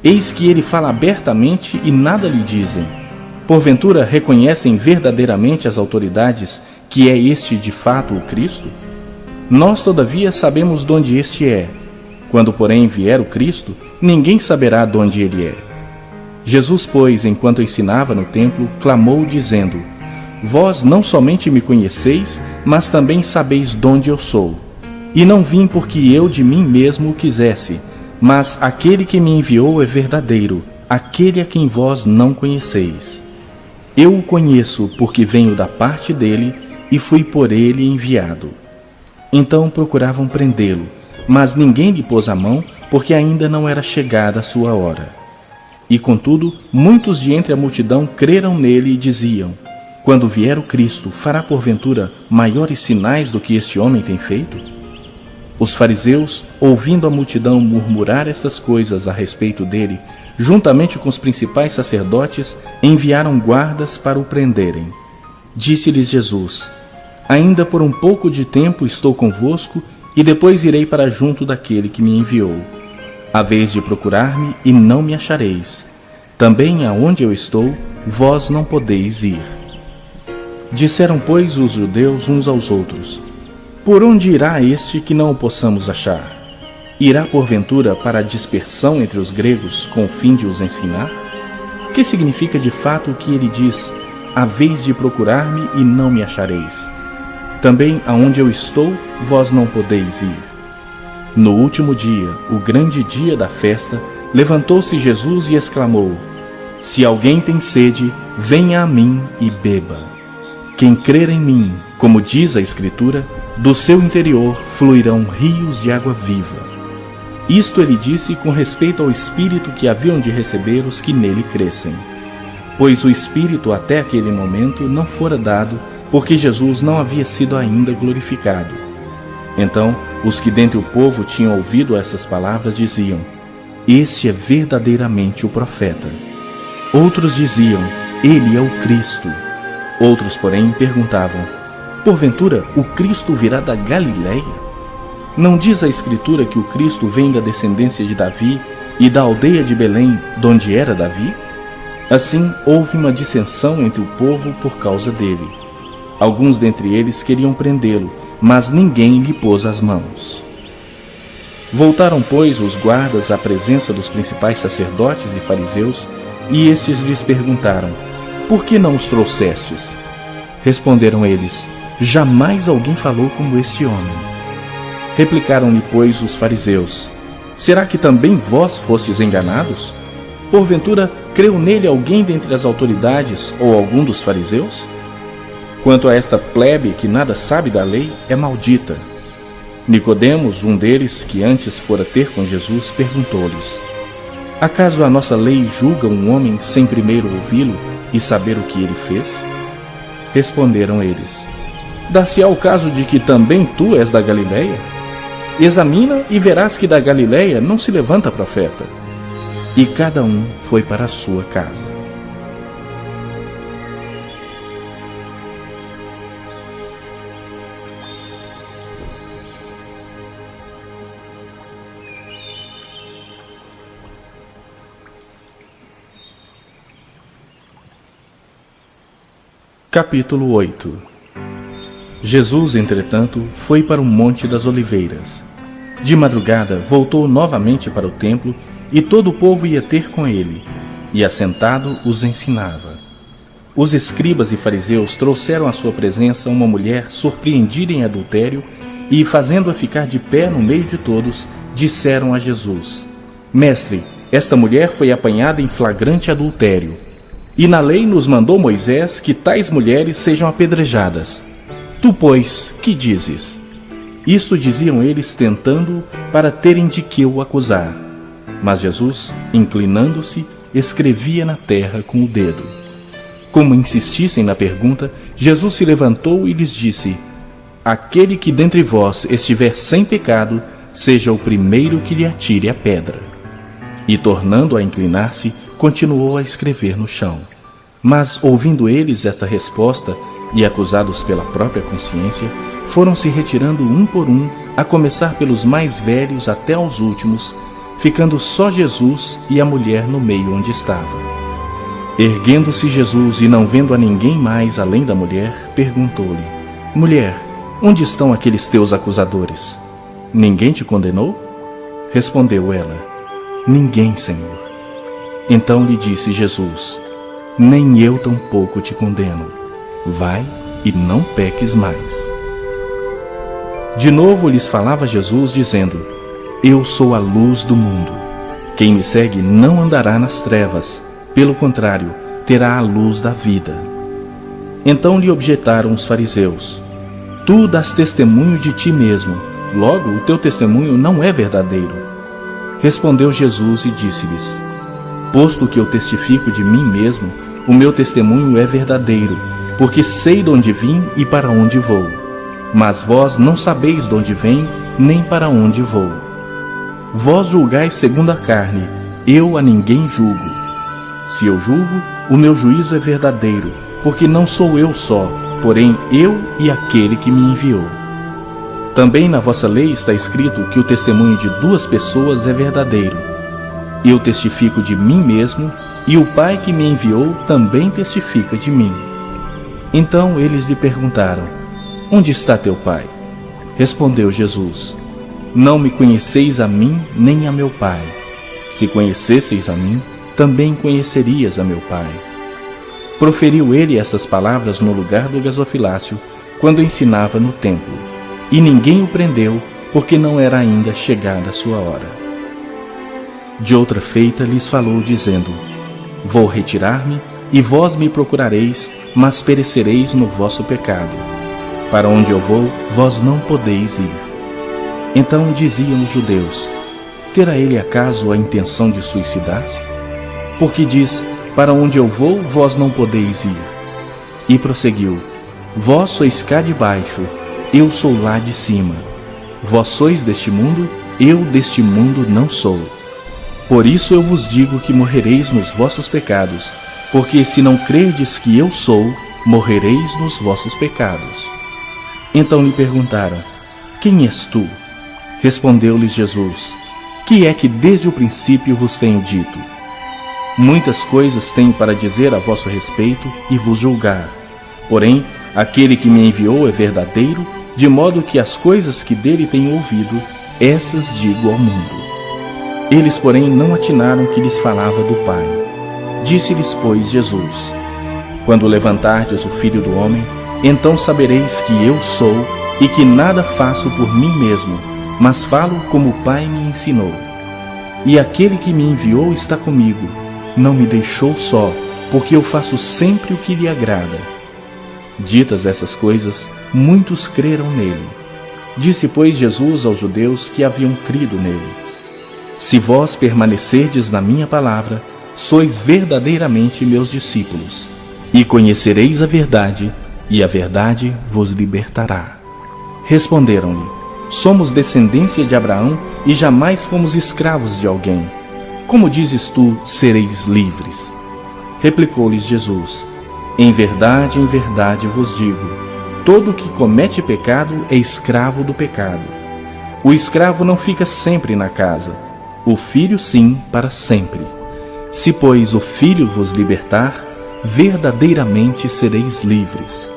Eis que ele fala abertamente e nada lhe dizem. Porventura reconhecem verdadeiramente as autoridades que é este de fato o Cristo? Nós, todavia, sabemos de onde este é. Quando, porém, vier o Cristo, ninguém saberá de onde ele é. Jesus, pois, enquanto ensinava no templo, clamou, dizendo: vós não somente me conheceis, mas também sabeis de onde eu sou. E não vim porque eu de mim mesmo o quisesse, mas aquele que me enviou é verdadeiro, aquele a quem vós não conheceis. Eu o conheço porque venho da parte dele e fui por ele enviado. Então procuravam prendê-lo, mas ninguém lhe pôs a mão, porque ainda não era chegada a sua hora. E contudo, muitos de entre a multidão creram nele e diziam: quando vier o Cristo, fará porventura maiores sinais do que este homem tem feito? Os fariseus, ouvindo a multidão murmurar estas coisas a respeito dele, juntamente com os principais sacerdotes, enviaram guardas para o prenderem. Disse-lhes Jesus: ainda por um pouco de tempo estou convosco, e depois irei para junto daquele que me enviou. Haveis de procurar-me e não me achareis. Também aonde eu estou, vós não podeis ir. Disseram, pois, os judeus uns aos outros: por onde irá este que não o possamos achar? Irá porventura para a dispersão entre os gregos com o fim de os ensinar? Que significa de fato o que ele diz: haveis de procurar-me e não me achareis? Também aonde eu estou, vós não podeis ir. No último dia, o grande dia da festa, levantou-se Jesus e exclamou: se alguém tem sede, venha a mim e beba. Quem crer em mim, como diz a Escritura, do seu interior fluirão rios de água viva. Isto ele disse com respeito ao Espírito que haviam de receber os que nele crescem. Pois o Espírito até aquele momento não fora dado, porque Jesus não havia sido ainda glorificado. Então, os que dentre o povo tinham ouvido essas palavras diziam: este é verdadeiramente o profeta. Outros diziam: ele é o Cristo. Outros, porém, perguntavam: porventura o Cristo virá da Galiléia? Não diz a Escritura que o Cristo vem da descendência de Davi e da aldeia de Belém, donde era Davi? Assim, houve uma dissensão entre o povo por causa dele. Alguns dentre eles queriam prendê-lo, mas ninguém lhe pôs as mãos. Voltaram, pois, os guardas à presença dos principais sacerdotes e fariseus, e estes lhes perguntaram: por que não os trouxestes? Responderam eles: jamais alguém falou como este homem. Replicaram-lhe, pois, os fariseus: será que também vós fostes enganados? Porventura, creu nele alguém dentre as autoridades ou algum dos fariseus? Quanto a esta plebe que nada sabe da lei, é maldita. Nicodemos, um deles, que antes fora ter com Jesus, perguntou-lhes: acaso a nossa lei julga um homem sem primeiro ouvi-lo e saber o que ele fez? Responderam eles: dá-se-á o caso de que também tu és da Galileia? Examina e verás que da Galileia não se levanta profeta. E cada um foi para a sua casa. Capítulo 8. Jesus, entretanto, foi para o Monte das Oliveiras. De madrugada, voltou novamente para o templo, e todo o povo ia ter com ele, e assentado os ensinava. Os escribas e fariseus trouxeram à sua presença uma mulher surpreendida em adultério, e, fazendo-a ficar de pé no meio de todos, disseram a Jesus: Mestre, esta mulher foi apanhada em flagrante adultério. E na lei nos mandou Moisés que tais mulheres sejam apedrejadas. Tu, pois, que dizes? Isto diziam eles, tentando-o para terem de que o acusar. Mas Jesus, inclinando-se, escrevia na terra com o dedo. Como insistissem na pergunta, Jesus se levantou e lhes disse: aquele que dentre vós estiver sem pecado, seja o primeiro que lhe atire a pedra. E, tornando a inclinar-se, continuou a escrever no chão. Mas, ouvindo eles esta resposta, e acusados pela própria consciência, foram se retirando um por um, a começar pelos mais velhos até aos últimos, ficando só Jesus e a mulher no meio onde estava. Erguendo-se Jesus e não vendo a ninguém mais além da mulher, perguntou-lhe: mulher, onde estão aqueles teus acusadores? Ninguém te condenou? Respondeu ela: ninguém, Senhor. Então lhe disse Jesus: nem eu tampouco te condeno. Vai e não peques mais. De novo lhes falava Jesus, dizendo: eu sou a luz do mundo. Quem me segue não andará nas trevas, pelo contrário, terá a luz da vida. Então lhe objetaram os fariseus: tu dás testemunho de ti mesmo, logo o teu testemunho não é verdadeiro. Respondeu Jesus e disse-lhes: posto que eu testifico de mim mesmo, o meu testemunho é verdadeiro, porque sei de onde vim e para onde vou. Mas vós não sabeis de onde venho, nem para onde vou. Vós julgais segundo a carne, eu a ninguém julgo. Se eu julgo, o meu juízo é verdadeiro, porque não sou eu só, porém eu e aquele que me enviou. Também na vossa lei está escrito que o testemunho de duas pessoas é verdadeiro. Eu testifico de mim mesmo, e o Pai que me enviou também testifica de mim. Então eles lhe perguntaram: onde está teu Pai? Respondeu Jesus: não me conheceis a mim, nem a meu Pai. Se conhecesseis a mim, também conhecerias a meu Pai. Proferiu ele essas palavras no lugar do gasofilácio, quando ensinava no templo, e ninguém o prendeu, porque não era ainda chegada a sua hora. De outra feita lhes falou, dizendo: vou retirar-me, e vós me procurareis, mas perecereis no vosso pecado. Para onde eu vou, vós não podeis ir. Então diziam os judeus: terá ele acaso a intenção de suicidar-se? Porque diz: para onde eu vou, vós não podeis ir. E prosseguiu: vós sois cá de baixo, eu sou lá de cima. Vós sois deste mundo, eu deste mundo não sou. Por isso eu vos digo que morrereis nos vossos pecados, porque se não crerdes que eu sou, morrereis nos vossos pecados. Então lhe perguntaram: quem és tu? Respondeu-lhes Jesus: que é que desde o princípio vos tenho dito? Muitas coisas tenho para dizer a vosso respeito e vos julgar. Porém, aquele que me enviou é verdadeiro, de modo que as coisas que dele tenho ouvido, essas digo ao mundo. Eles, porém, não atinaram que lhes falava do Pai. Disse-lhes, pois, Jesus: quando levantardes o Filho do Homem, Então sabereis que eu sou e que nada faço por mim mesmo, mas falo como o Pai me ensinou. E aquele que me enviou está comigo, não me deixou só, porque eu faço sempre o que lhe agrada. Ditas essas coisas, muitos creram nele. Disse, pois, Jesus aos judeus que haviam crido nele: Se vós permanecerdes na minha palavra, sois verdadeiramente meus discípulos, e conhecereis a verdade, e a verdade vos libertará. Responderam-lhe: Somos descendência de Abraão e jamais fomos escravos de alguém. Como dizes tu, sereis livres? Replicou-lhes Jesus: em verdade vos digo, todo o que comete pecado é escravo do pecado. O escravo não fica sempre na casa, o filho sim, para sempre. Se, pois, o Filho vos libertar, verdadeiramente sereis livres.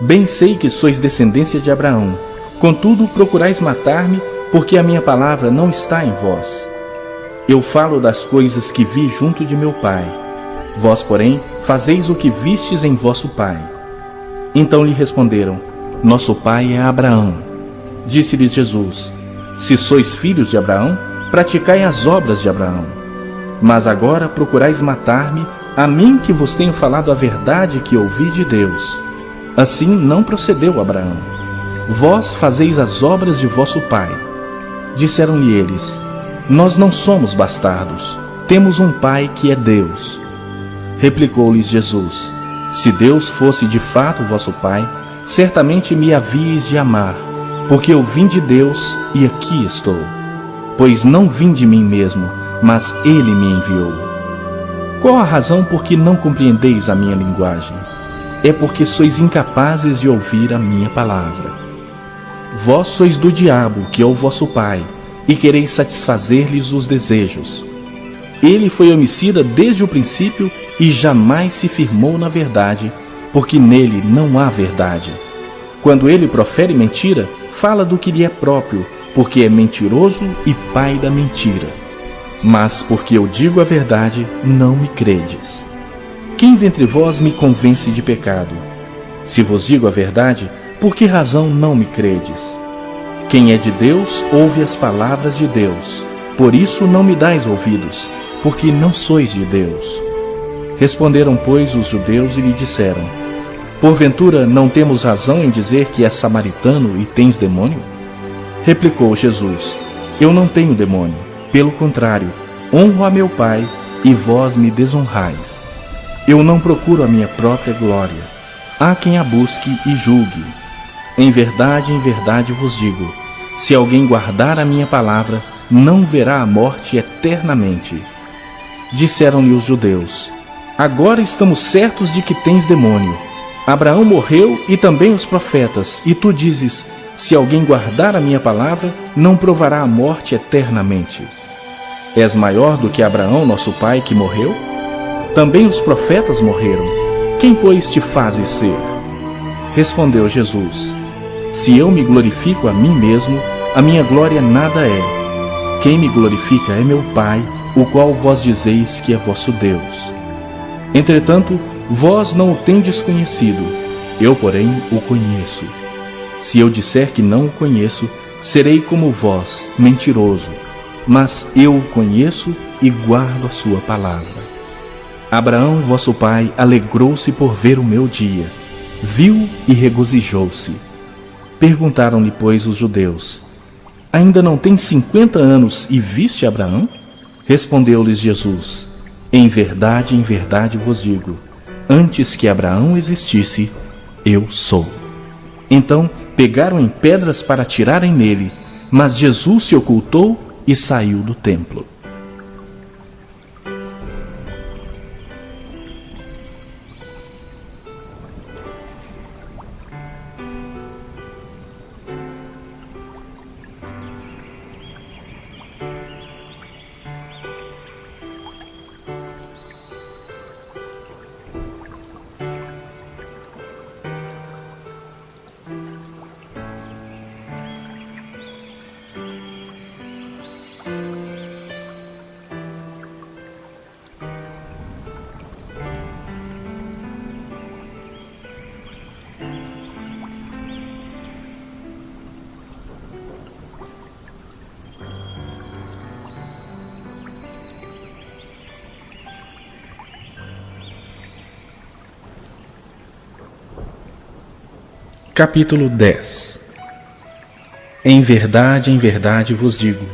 Bem sei que sois descendência de Abraão, contudo procurais matar-me, porque a minha palavra não está em vós. Eu falo das coisas que vi junto de meu Pai. Vós, porém, fazeis o que vistes em vosso pai. Então lhe responderam: Nosso pai é Abraão. Disse-lhes Jesus: Se sois filhos de Abraão, praticai as obras de Abraão. Mas agora procurais matar-me, a mim que vos tenho falado a verdade que ouvi de Deus. Assim não procedeu Abraão. Vós fazeis as obras de vosso pai. Disseram-lhe eles: Nós não somos bastardos, temos um pai que é Deus. Replicou-lhes Jesus: Se Deus fosse de fato vosso pai, certamente me havíeis de amar, porque eu vim de Deus e aqui estou. Pois não vim de mim mesmo, mas Ele me enviou. Qual a razão por que não compreendeis a minha linguagem? É porque sois incapazes de ouvir a minha palavra. Vós sois do diabo, que é o vosso pai, e quereis satisfazer-lhes os desejos. Ele foi homicida desde o princípio e jamais se firmou na verdade, porque nele não há verdade. Quando ele profere mentira, fala do que lhe é próprio, porque é mentiroso e pai da mentira. Mas porque eu digo a verdade, não me credes. Quem dentre vós me convence de pecado? Se vos digo a verdade, por que razão não me credes? Quem é de Deus, ouve as palavras de Deus. Por isso não me dais ouvidos, porque não sois de Deus. Responderam, pois, os judeus e lhe disseram: Porventura não temos razão em dizer que és samaritano e tens demônio? Replicou Jesus: Eu não tenho demônio, pelo contrário, honro a meu Pai, e vós me desonrais. Eu não procuro a minha própria glória. Há quem a busque e julgue. Em verdade vos digo, se alguém guardar a minha palavra, não verá a morte eternamente. Disseram-lhe os judeus: Agora estamos certos de que tens demônio. Abraão morreu e também os profetas, e tu dizes: se alguém guardar a minha palavra, não provará a morte eternamente. És maior do que Abraão, nosso pai, que morreu? Também os profetas morreram. Quem, pois, te fazes ser? Respondeu Jesus: Se eu me glorifico a mim mesmo, a minha glória nada é. Quem me glorifica é meu Pai, o qual vós dizeis que é vosso Deus. Entretanto, vós não o tendes conhecido, eu, porém, o conheço. Se eu disser que não o conheço, serei como vós, mentiroso, mas eu o conheço e guardo a sua palavra. Abraão, vosso pai, alegrou-se por ver o meu dia, viu e regozijou-se. Perguntaram-lhe, pois, os judeus: Ainda não tens 50 anos e viste Abraão? Respondeu-lhes Jesus: em verdade vos digo, antes que Abraão existisse, eu sou. Então pegaram em pedras para atirarem nele, mas Jesus se ocultou e saiu do templo. Capítulo 10. Em verdade vos digo,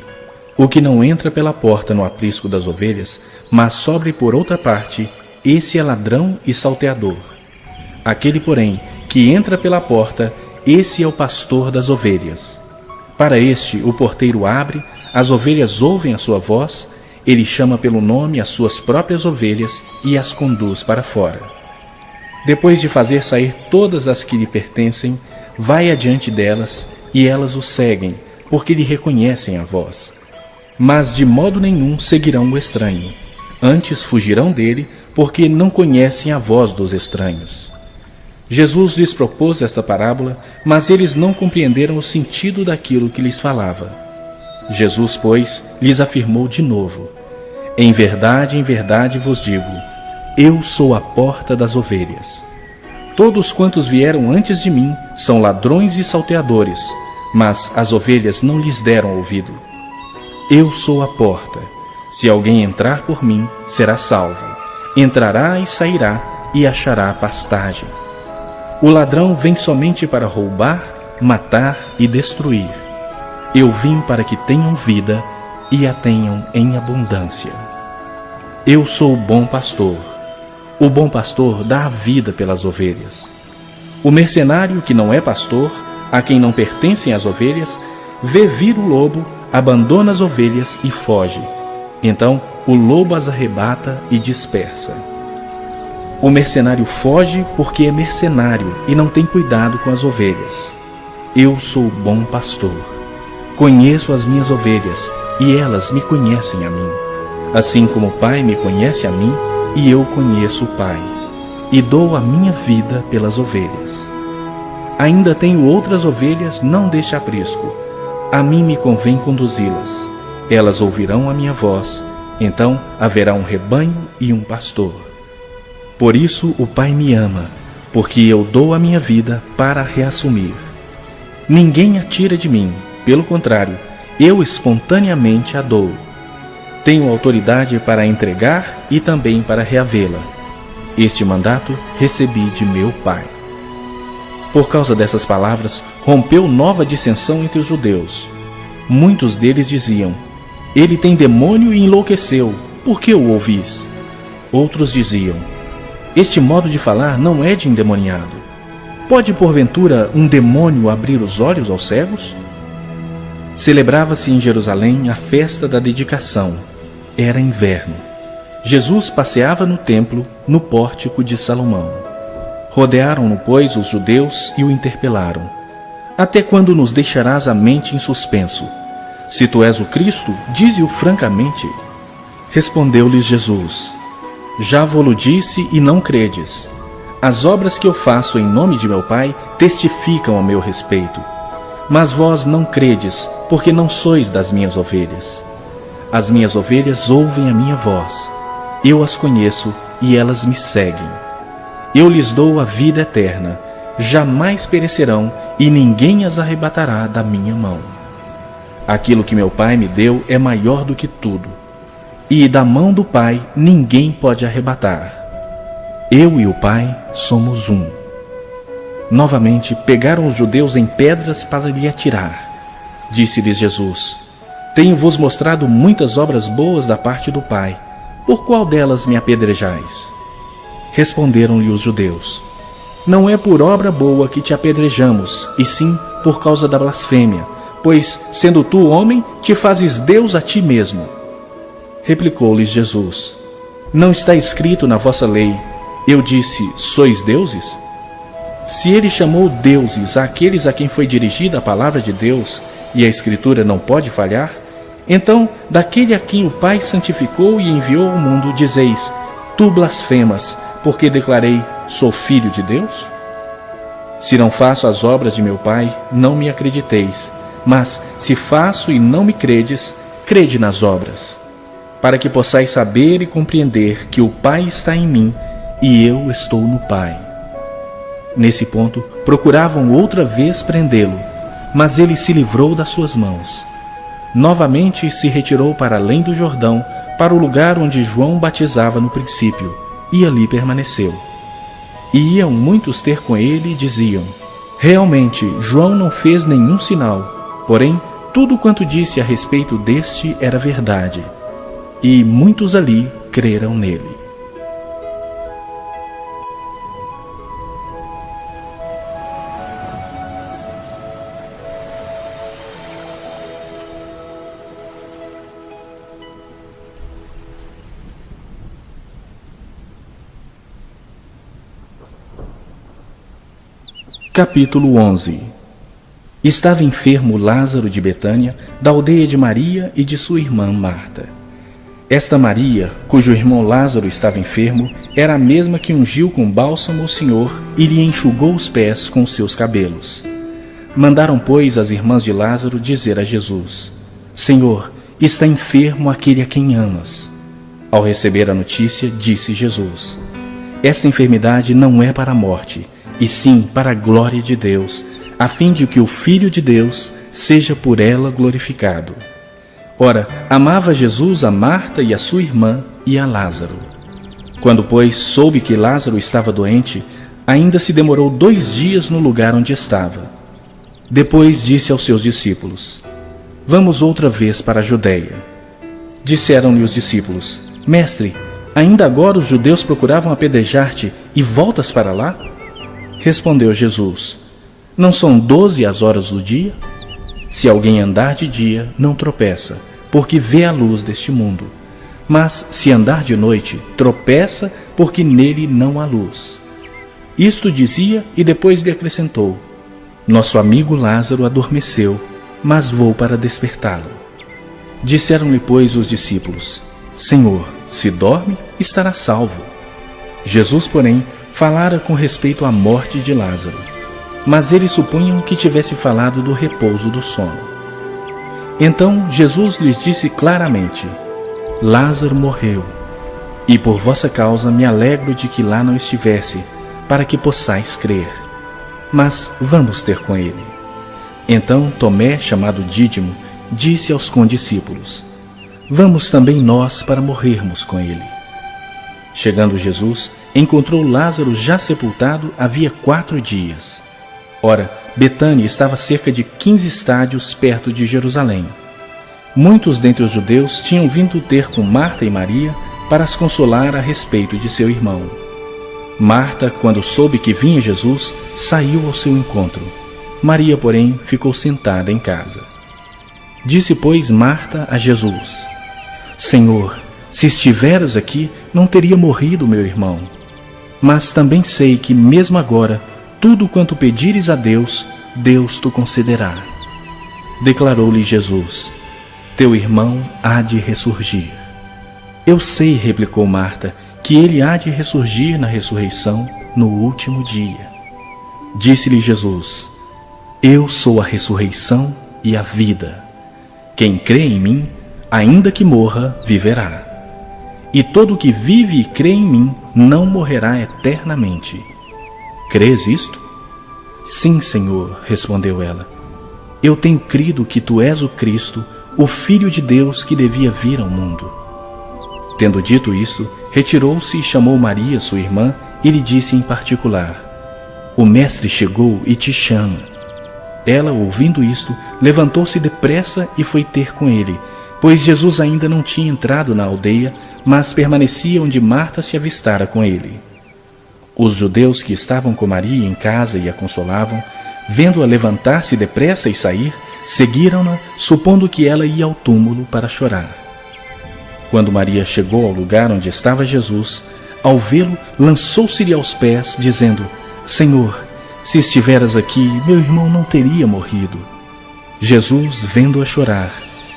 o que não entra pela porta no aprisco das ovelhas, mas sobe por outra parte, esse é ladrão e salteador. Aquele, porém, que entra pela porta, esse é o pastor das ovelhas. Para este, o porteiro abre, as ovelhas ouvem a sua voz, ele chama pelo nome as suas próprias ovelhas e as conduz para fora. Depois de fazer sair todas as que lhe pertencem, vai adiante delas, e elas o seguem, porque lhe reconhecem a voz. Mas de modo nenhum seguirão o estranho, antes fugirão dele, porque não conhecem a voz dos estranhos. Jesus lhes propôs esta parábola, mas eles não compreenderam o sentido daquilo que lhes falava. Jesus, pois, lhes afirmou de novo: em verdade vos digo, eu sou a porta das ovelhas. Todos quantos vieram antes de mim são ladrões e salteadores, mas as ovelhas não lhes deram ouvido. Eu sou a porta. Se alguém entrar por mim, será salvo. Entrará e sairá e achará pastagem. O ladrão vem somente para roubar, matar e destruir. Eu vim para que tenham vida e a tenham em abundância. Eu sou o bom pastor. O bom pastor dá a vida pelas ovelhas. O mercenário que não é pastor, a quem não pertencem as ovelhas, vê vir o lobo, abandona as ovelhas e foge. Então o lobo as arrebata e dispersa. O mercenário foge porque é mercenário e não tem cuidado com as ovelhas. Eu sou o bom pastor. Conheço as minhas ovelhas e elas me conhecem a mim. Assim como o Pai me conhece a mim e eu conheço o Pai, e dou a minha vida pelas ovelhas. Ainda tenho outras ovelhas não deste aprisco. A mim me convém conduzi-las. Elas ouvirão a minha voz, então haverá um rebanho e um pastor. Por isso o Pai me ama, porque eu dou a minha vida para a reassumir. Ninguém a tira de mim, pelo contrário, eu espontaneamente a dou. Tenho autoridade para entregar e também para reavê-la. Este mandato recebi de meu Pai. Por causa dessas palavras, rompeu nova dissensão entre os judeus. Muitos deles diziam: ele tem demônio e enlouqueceu, por que o ouvis? Outros diziam: este modo de falar não é de endemoniado. Pode, porventura, um demônio abrir os olhos aos cegos? Celebrava-se em Jerusalém a festa da dedicação. Era inverno. Jesus passeava no templo, no pórtico de Salomão. Rodearam-no, pois, os judeus e o interpelaram: até quando nos deixarás a mente em suspenso? Se tu és o Cristo, dize-o francamente. Respondeu-lhes Jesus: já vo-lo disse e não credes. As obras que eu faço em nome de meu Pai testificam a meu respeito. Mas vós não credes, porque não sois das minhas ovelhas. As minhas ovelhas ouvem a minha voz. Eu as conheço e elas me seguem. Eu lhes dou a vida eterna. Jamais perecerão e ninguém as arrebatará da minha mão. Aquilo que meu Pai me deu é maior do que tudo. E da mão do Pai ninguém pode arrebatar. Eu e o Pai somos um. Novamente pegaram os judeus em pedras para lhe atirar. Disse-lhes Jesus: tenho-vos mostrado muitas obras boas da parte do Pai. Por qual delas me apedrejais? Responderam-lhe os judeus: não é por obra boa que te apedrejamos, e sim por causa da blasfêmia, pois, sendo tu homem, te fazes Deus a ti mesmo. Replicou-lhes Jesus: não está escrito na vossa lei: eu disse, sois deuses? Se ele chamou deuses àqueles a quem foi dirigida a palavra de Deus, e a Escritura não pode falhar, então, daquele a quem o Pai santificou e enviou ao mundo, dizeis: tu blasfemas, porque declarei, sou filho de Deus? Se não faço as obras de meu Pai, não me acrediteis, mas, se faço e não me credes, crede nas obras, para que possais saber e compreender que o Pai está em mim e eu estou no Pai. Nesse ponto, procuravam outra vez prendê-lo, mas ele se livrou das suas mãos. Novamente se retirou para além do Jordão, para o lugar onde João batizava no princípio, e ali permaneceu. E iam muitos ter com ele e diziam: Realmente, João não fez nenhum sinal, porém, tudo quanto disse a respeito deste era verdade, e muitos ali creram nele. Capítulo 11. Estava enfermo Lázaro de Betânia, da aldeia de Maria e de sua irmã Marta. Esta Maria, cujo irmão Lázaro estava enfermo, era a mesma que ungiu com bálsamo o Senhor e lhe enxugou os pés com os seus cabelos. Mandaram, pois, as irmãs de Lázaro dizer a Jesus: Senhor, está enfermo aquele a quem amas. Ao receber a notícia, disse Jesus: Esta enfermidade não é para a morte, e sim para a glória de Deus, a fim de que o Filho de Deus seja por ela glorificado. Ora, amava Jesus a Marta e a sua irmã e a Lázaro. Quando, pois, soube que Lázaro estava doente, ainda se demorou 2 dias no lugar onde estava. Depois disse aos seus discípulos: Vamos outra vez para a Judeia. Disseram-lhe os discípulos: Mestre, ainda agora os judeus procuravam apedrejar-te e voltas para lá? Respondeu Jesus: Não são 12 as horas do dia? Se alguém andar de dia, não tropeça, porque vê a luz deste mundo. Mas se andar de noite, tropeça, porque nele não há luz. Isto dizia e depois lhe acrescentou: Nosso amigo Lázaro adormeceu, mas vou para despertá-lo. Disseram-lhe, pois, os discípulos: Senhor, se dorme, estará salvo. Jesus, porém, falara com respeito à morte de Lázaro, mas eles supunham que tivesse falado do repouso do sono. Então Jesus lhes disse claramente: Lázaro morreu, e por vossa causa me alegro de que lá não estivesse, para que possais crer. Mas vamos ter com ele. Então Tomé, chamado Dídimo, disse aos condiscípulos: Vamos também nós para morrermos com ele. Chegando Jesus, encontrou Lázaro já sepultado havia 4 dias. Ora, Betânia estava a cerca de 15 estádios perto de Jerusalém. Muitos dentre os judeus tinham vindo ter com Marta e Maria para as consolar a respeito de seu irmão. Marta, quando soube que vinha Jesus, saiu ao seu encontro. Maria, porém, ficou sentada em casa. Disse, pois, Marta a Jesus: Senhor, se estiveras aqui, não teria morrido meu irmão. Mas também sei que, mesmo agora, tudo quanto pedires a Deus, Deus te concederá. Declarou-lhe Jesus: Teu irmão há de ressurgir. Eu sei, replicou Marta, que ele há de ressurgir na ressurreição no último dia. Disse-lhe Jesus: Eu sou a ressurreição e a vida. Quem crê em mim, ainda que morra, viverá. E todo o que vive e crê em mim não morrerá eternamente. Crês isto? Sim, Senhor, respondeu ela. Eu tenho crido que tu és o Cristo, o Filho de Deus que devia vir ao mundo. Tendo dito isto, retirou-se e chamou Maria, sua irmã, e lhe disse em particular: O Mestre chegou e te chama. Ela, ouvindo isto, levantou-se depressa e foi ter com ele, pois Jesus ainda não tinha entrado na aldeia, mas permanecia onde Marta se avistara com ele. Os judeus que estavam com Maria em casa e a consolavam, vendo-a levantar-se depressa e sair, seguiram-na, supondo que ela ia ao túmulo para chorar. Quando Maria chegou ao lugar onde estava Jesus, ao vê-lo, lançou-se-lhe aos pés, dizendo: Senhor, se estiveras aqui, meu irmão não teria morrido. Jesus, vendo-a chorar,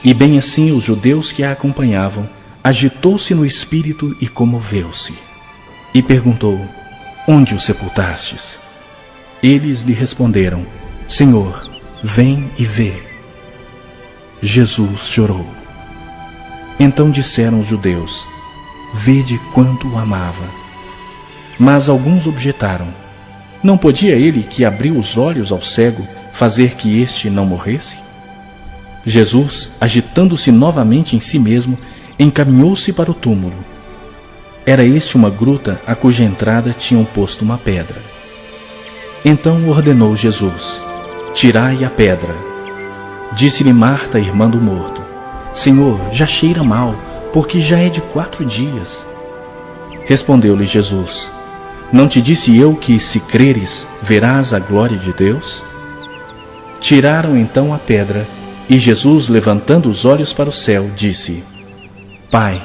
e bem assim os judeus que a acompanhavam, agitou-se no espírito e comoveu-se. E perguntou: Onde o sepultastes? Eles lhe responderam: Senhor, vem e vê. Jesus chorou. Então disseram os judeus: Vede quanto o amava. Mas alguns objetaram: Não podia ele, que abriu os olhos ao cego, fazer que este não morresse? Jesus, agitando-se novamente em si mesmo, encaminhou-se para o túmulo. Era este uma gruta a cuja entrada tinham posto uma pedra. Então ordenou Jesus: tirai a pedra. Disse-lhe Marta, irmã do morto: Senhor, já cheira mal, porque já é de 4 dias. Respondeu-lhe Jesus: não te disse eu que, se creres, verás a glória de Deus? Tiraram então a pedra, e Jesus, levantando os olhos para o céu, disse: Pai,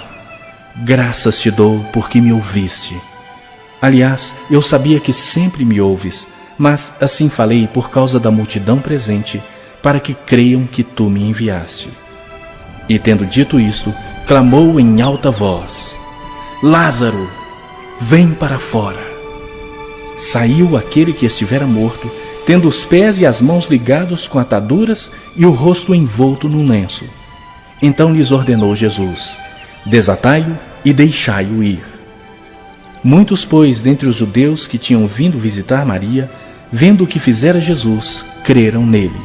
graças te dou porque me ouviste. Aliás, eu sabia que sempre me ouves, mas assim falei por causa da multidão presente, para que creiam que tu me enviaste. E tendo dito isto, clamou em alta voz: Lázaro, vem para fora. Saiu aquele que estivera morto, tendo os pés e as mãos ligados com ataduras e o rosto envolto num lenço. Então lhes ordenou Jesus: desatai-o e deixai-o ir. Muitos, pois, dentre os judeus que tinham vindo visitar Maria, vendo o que fizera Jesus, creram nele.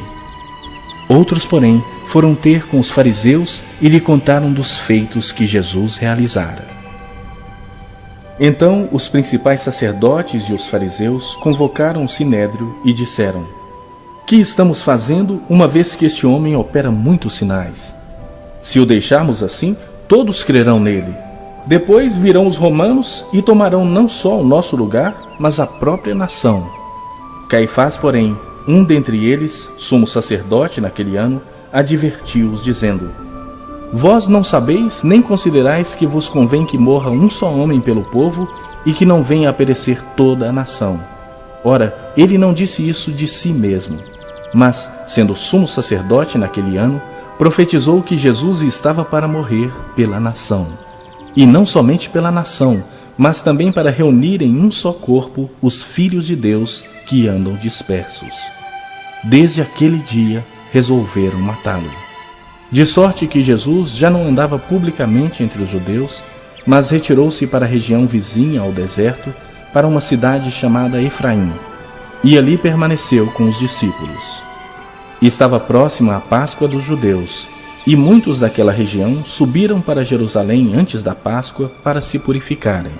Outros, porém, foram ter com os fariseus e lhe contaram dos feitos que Jesus realizara. Então os principais sacerdotes e os fariseus convocaram o sinédrio e disseram: que estamos fazendo, uma vez que este homem opera muitos sinais? Se o deixarmos assim, todos crerão nele. Depois virão os romanos e tomarão não só o nosso lugar, mas a própria nação. Caifás, porém, um dentre eles, sumo sacerdote naquele ano, advertiu-os, dizendo: vós não sabeis nem considerais que vos convém que morra um só homem pelo povo e que não venha a perecer toda a nação. Ora, ele não disse isso de si mesmo, mas, sendo sumo sacerdote naquele ano, profetizou que Jesus estava para morrer pela nação. E não somente pela nação, mas também para reunir em um só corpo os filhos de Deus que andam dispersos. Desde aquele dia resolveram matá-lo. De sorte que Jesus já não andava publicamente entre os judeus, mas retirou-se para a região vizinha ao deserto, para uma cidade chamada Efraim, e ali permaneceu com os discípulos. Estava próxima a Páscoa dos judeus, e muitos daquela região subiram para Jerusalém antes da Páscoa para se purificarem.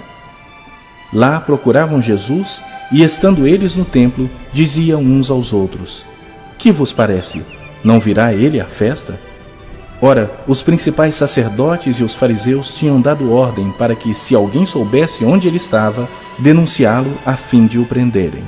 Lá procuravam Jesus, e estando eles no templo, diziam uns aos outros: que vos parece? Não virá ele à festa? Ora, os principais sacerdotes e os fariseus tinham dado ordem para que, se alguém soubesse onde ele estava, denunciá-lo a fim de o prenderem.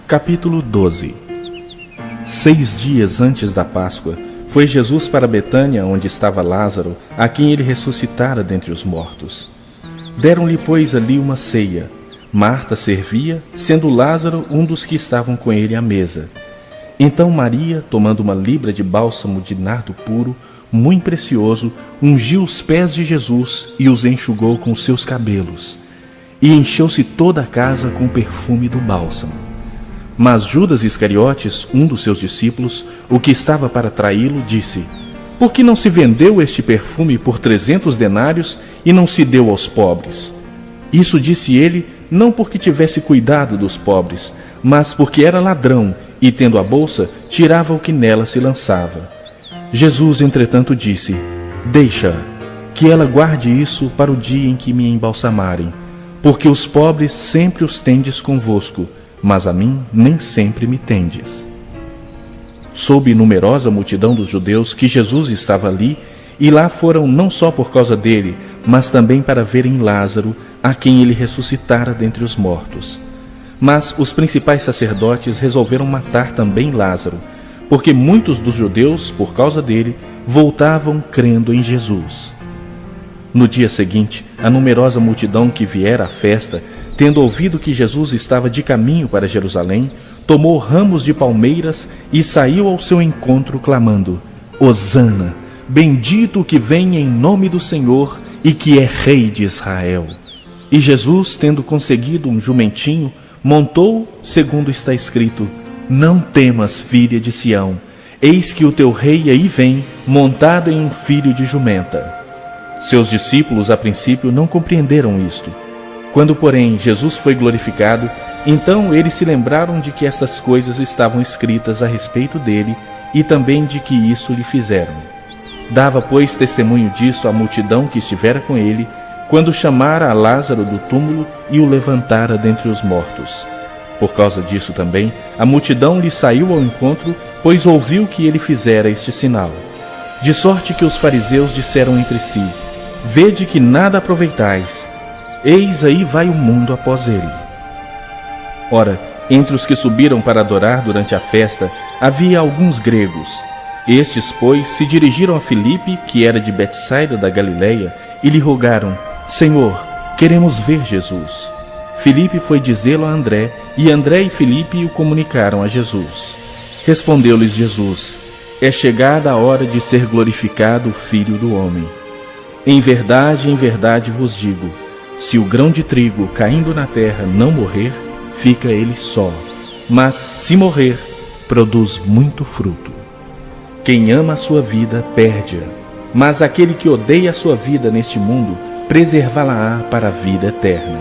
Capítulo 12. 6 dias antes da Páscoa, foi Jesus para Betânia, onde estava Lázaro, a quem ele ressuscitara dentre os mortos. Deram-lhe, pois, ali uma ceia. Marta servia, sendo Lázaro um dos que estavam com ele à mesa. Então Maria, tomando uma libra de bálsamo de nardo puro, muito precioso, ungiu os pés de Jesus e os enxugou com seus cabelos. E encheu-se toda a casa com o perfume do bálsamo. Mas Judas Iscariotes, um dos seus discípulos, o que estava para traí-lo, disse: por que não se vendeu este perfume por 300 denários e não se deu aos pobres? Isso disse ele, não porque tivesse cuidado dos pobres, mas porque era ladrão e, tendo a bolsa, tirava o que nela se lançava. Jesus, entretanto, disse: deixa-a, que ela guarde isso para o dia em que me embalsamarem, porque os pobres sempre os tendes convosco, mas a mim nem sempre me tendes. Soube numerosa multidão dos judeus que Jesus estava ali, e lá foram não só por causa dele, mas também para verem Lázaro, a quem ele ressuscitara dentre os mortos. Mas os principais sacerdotes resolveram matar também Lázaro, porque muitos dos judeus, por causa dele, voltavam crendo em Jesus. No dia seguinte, a numerosa multidão que viera à festa, tendo ouvido que Jesus estava de caminho para Jerusalém, tomou ramos de palmeiras e saiu ao seu encontro, clamando: Hosana, bendito o que vem em nome do Senhor e que é Rei de Israel. E Jesus, tendo conseguido um jumentinho, montou, segundo está escrito: não temas, filha de Sião, eis que o teu rei aí vem, montado em um filho de jumenta. Seus discípulos, a princípio, não compreenderam isto. Quando, porém, Jesus foi glorificado, então eles se lembraram de que estas coisas estavam escritas a respeito dele e também de que isso lhe fizeram. Dava, pois, testemunho disso à multidão que estivera com ele, quando chamara a Lázaro do túmulo e o levantara dentre os mortos. Por causa disso também, a multidão lhe saiu ao encontro, pois ouviu que ele fizera este sinal. De sorte que os fariseus disseram entre si: Vede que nada aproveitais. Eis aí vai o mundo após ele. Ora, entre os que subiram para adorar durante a festa, havia alguns gregos. Estes, pois, se dirigiram a Filipe, que era de Betsaida da Galileia, e lhe rogaram: Senhor, queremos ver Jesus. Filipe foi dizê-lo a André, e André e Filipe o comunicaram a Jesus. Respondeu-lhes Jesus: É chegada a hora de ser glorificado o Filho do Homem. Em verdade vos digo, se o grão de trigo caindo na terra não morrer, fica ele só, mas se morrer, produz muito fruto. Quem ama a sua vida, perde-a, mas aquele que odeia a sua vida neste mundo, preservá-la-á para a vida eterna.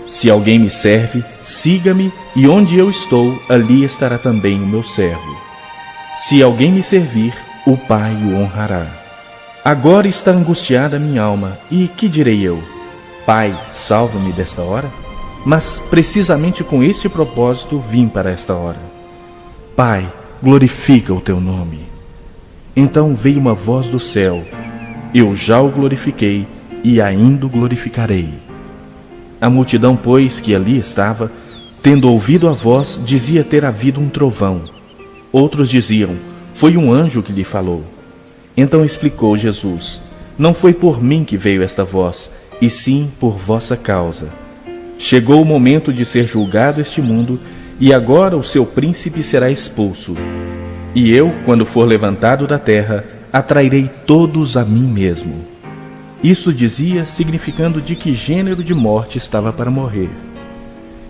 Se alguém me serve, siga-me, e onde eu estou, ali estará também o meu servo. Se alguém me servir, o Pai o honrará. Agora está angustiada a minha alma, e que direi eu? Pai, salva-me desta hora? Mas precisamente com este propósito vim para esta hora. Pai, glorifica o teu nome. Então veio uma voz do céu: Eu já o glorifiquei, e ainda o glorificarei. A multidão, pois, que ali estava, tendo ouvido a voz, dizia ter havido um trovão. Outros diziam: Foi um anjo que lhe falou. Então explicou Jesus: Não foi por mim que veio esta voz, e sim por vossa causa. Chegou o momento de ser julgado este mundo, e agora o seu príncipe será expulso. E eu, quando for levantado da terra, atrairei todos a mim mesmo. Isso dizia, significando de que gênero de morte estava para morrer.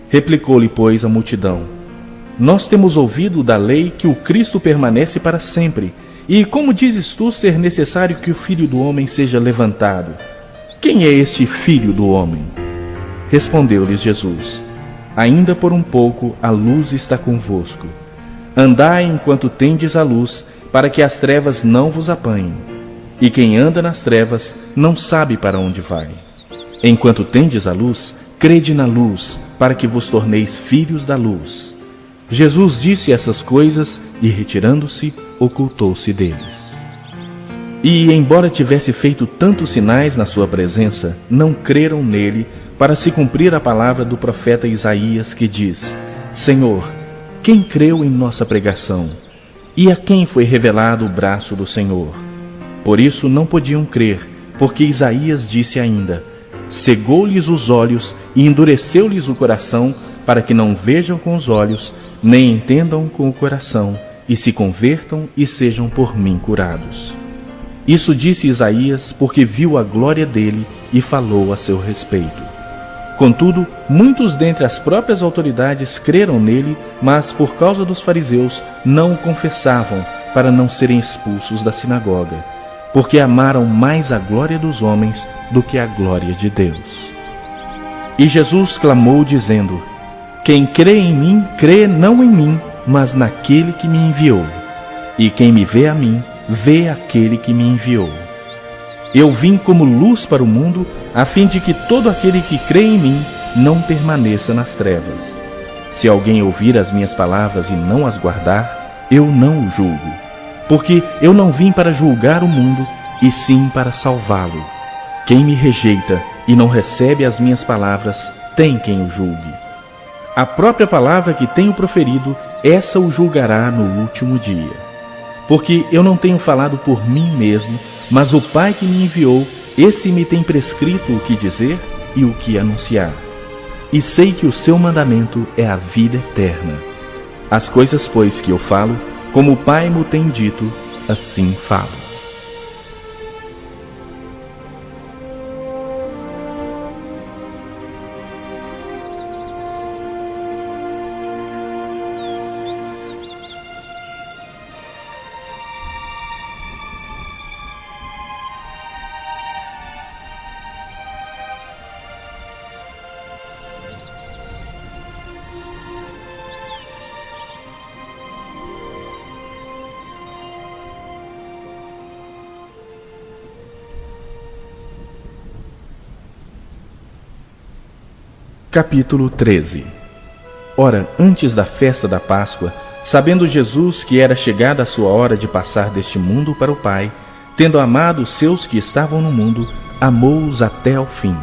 Replicou-lhe, pois, a multidão: Nós temos ouvido da lei que o Cristo permanece para sempre. E como dizes tu ser necessário que o Filho do Homem seja levantado? Quem é este Filho do Homem? Respondeu-lhes Jesus: Ainda por um pouco a luz está convosco. Andai enquanto tendes a luz, para que as trevas não vos apanhem. E quem anda nas trevas não sabe para onde vai. Enquanto tendes a luz, crede na luz, para que vos torneis filhos da luz. Jesus disse essas coisas e, retirando-se, ocultou-se deles. E, embora tivesse feito tantos sinais na sua presença, não creram nele, para se cumprir a palavra do profeta Isaías, que diz: Senhor, quem creu em nossa pregação? E a quem foi revelado o braço do Senhor? Por isso não podiam crer, porque Isaías disse ainda: Cegou-lhes os olhos e endureceu-lhes o coração, para que não vejam com os olhos, nem entendam com o coração, e se convertam e sejam por mim curados. Isso disse Isaías, porque viu a glória dele e falou a seu respeito. Contudo, muitos dentre as próprias autoridades creram nele, mas por causa dos fariseus não o confessavam, para não serem expulsos da sinagoga, porque amaram mais a glória dos homens do que a glória de Deus. E Jesus clamou dizendo: Quem crê em mim, crê não em mim, mas naquele que me enviou. E quem me vê a mim, vê aquele que me enviou. Eu vim como luz para o mundo, a fim de que todo aquele que crê em mim não permaneça nas trevas. Se alguém ouvir as minhas palavras e não as guardar, eu não o julgo, porque eu não vim para julgar o mundo, e sim para salvá-lo. Quem me rejeita e não recebe as minhas palavras, tem quem o julgue. A própria palavra que tenho proferido, essa o julgará no último dia. Porque eu não tenho falado por mim mesmo, mas o Pai que me enviou, esse me tem prescrito o que dizer e o que anunciar. E sei que o seu mandamento é a vida eterna. As coisas, pois, que eu falo, como o Pai mo tem dito, assim falo. Capítulo 13. Ora, antes da festa da Páscoa, sabendo Jesus que era chegada a sua hora de passar deste mundo para o Pai, tendo amado os seus que estavam no mundo, amou-os até ao fim.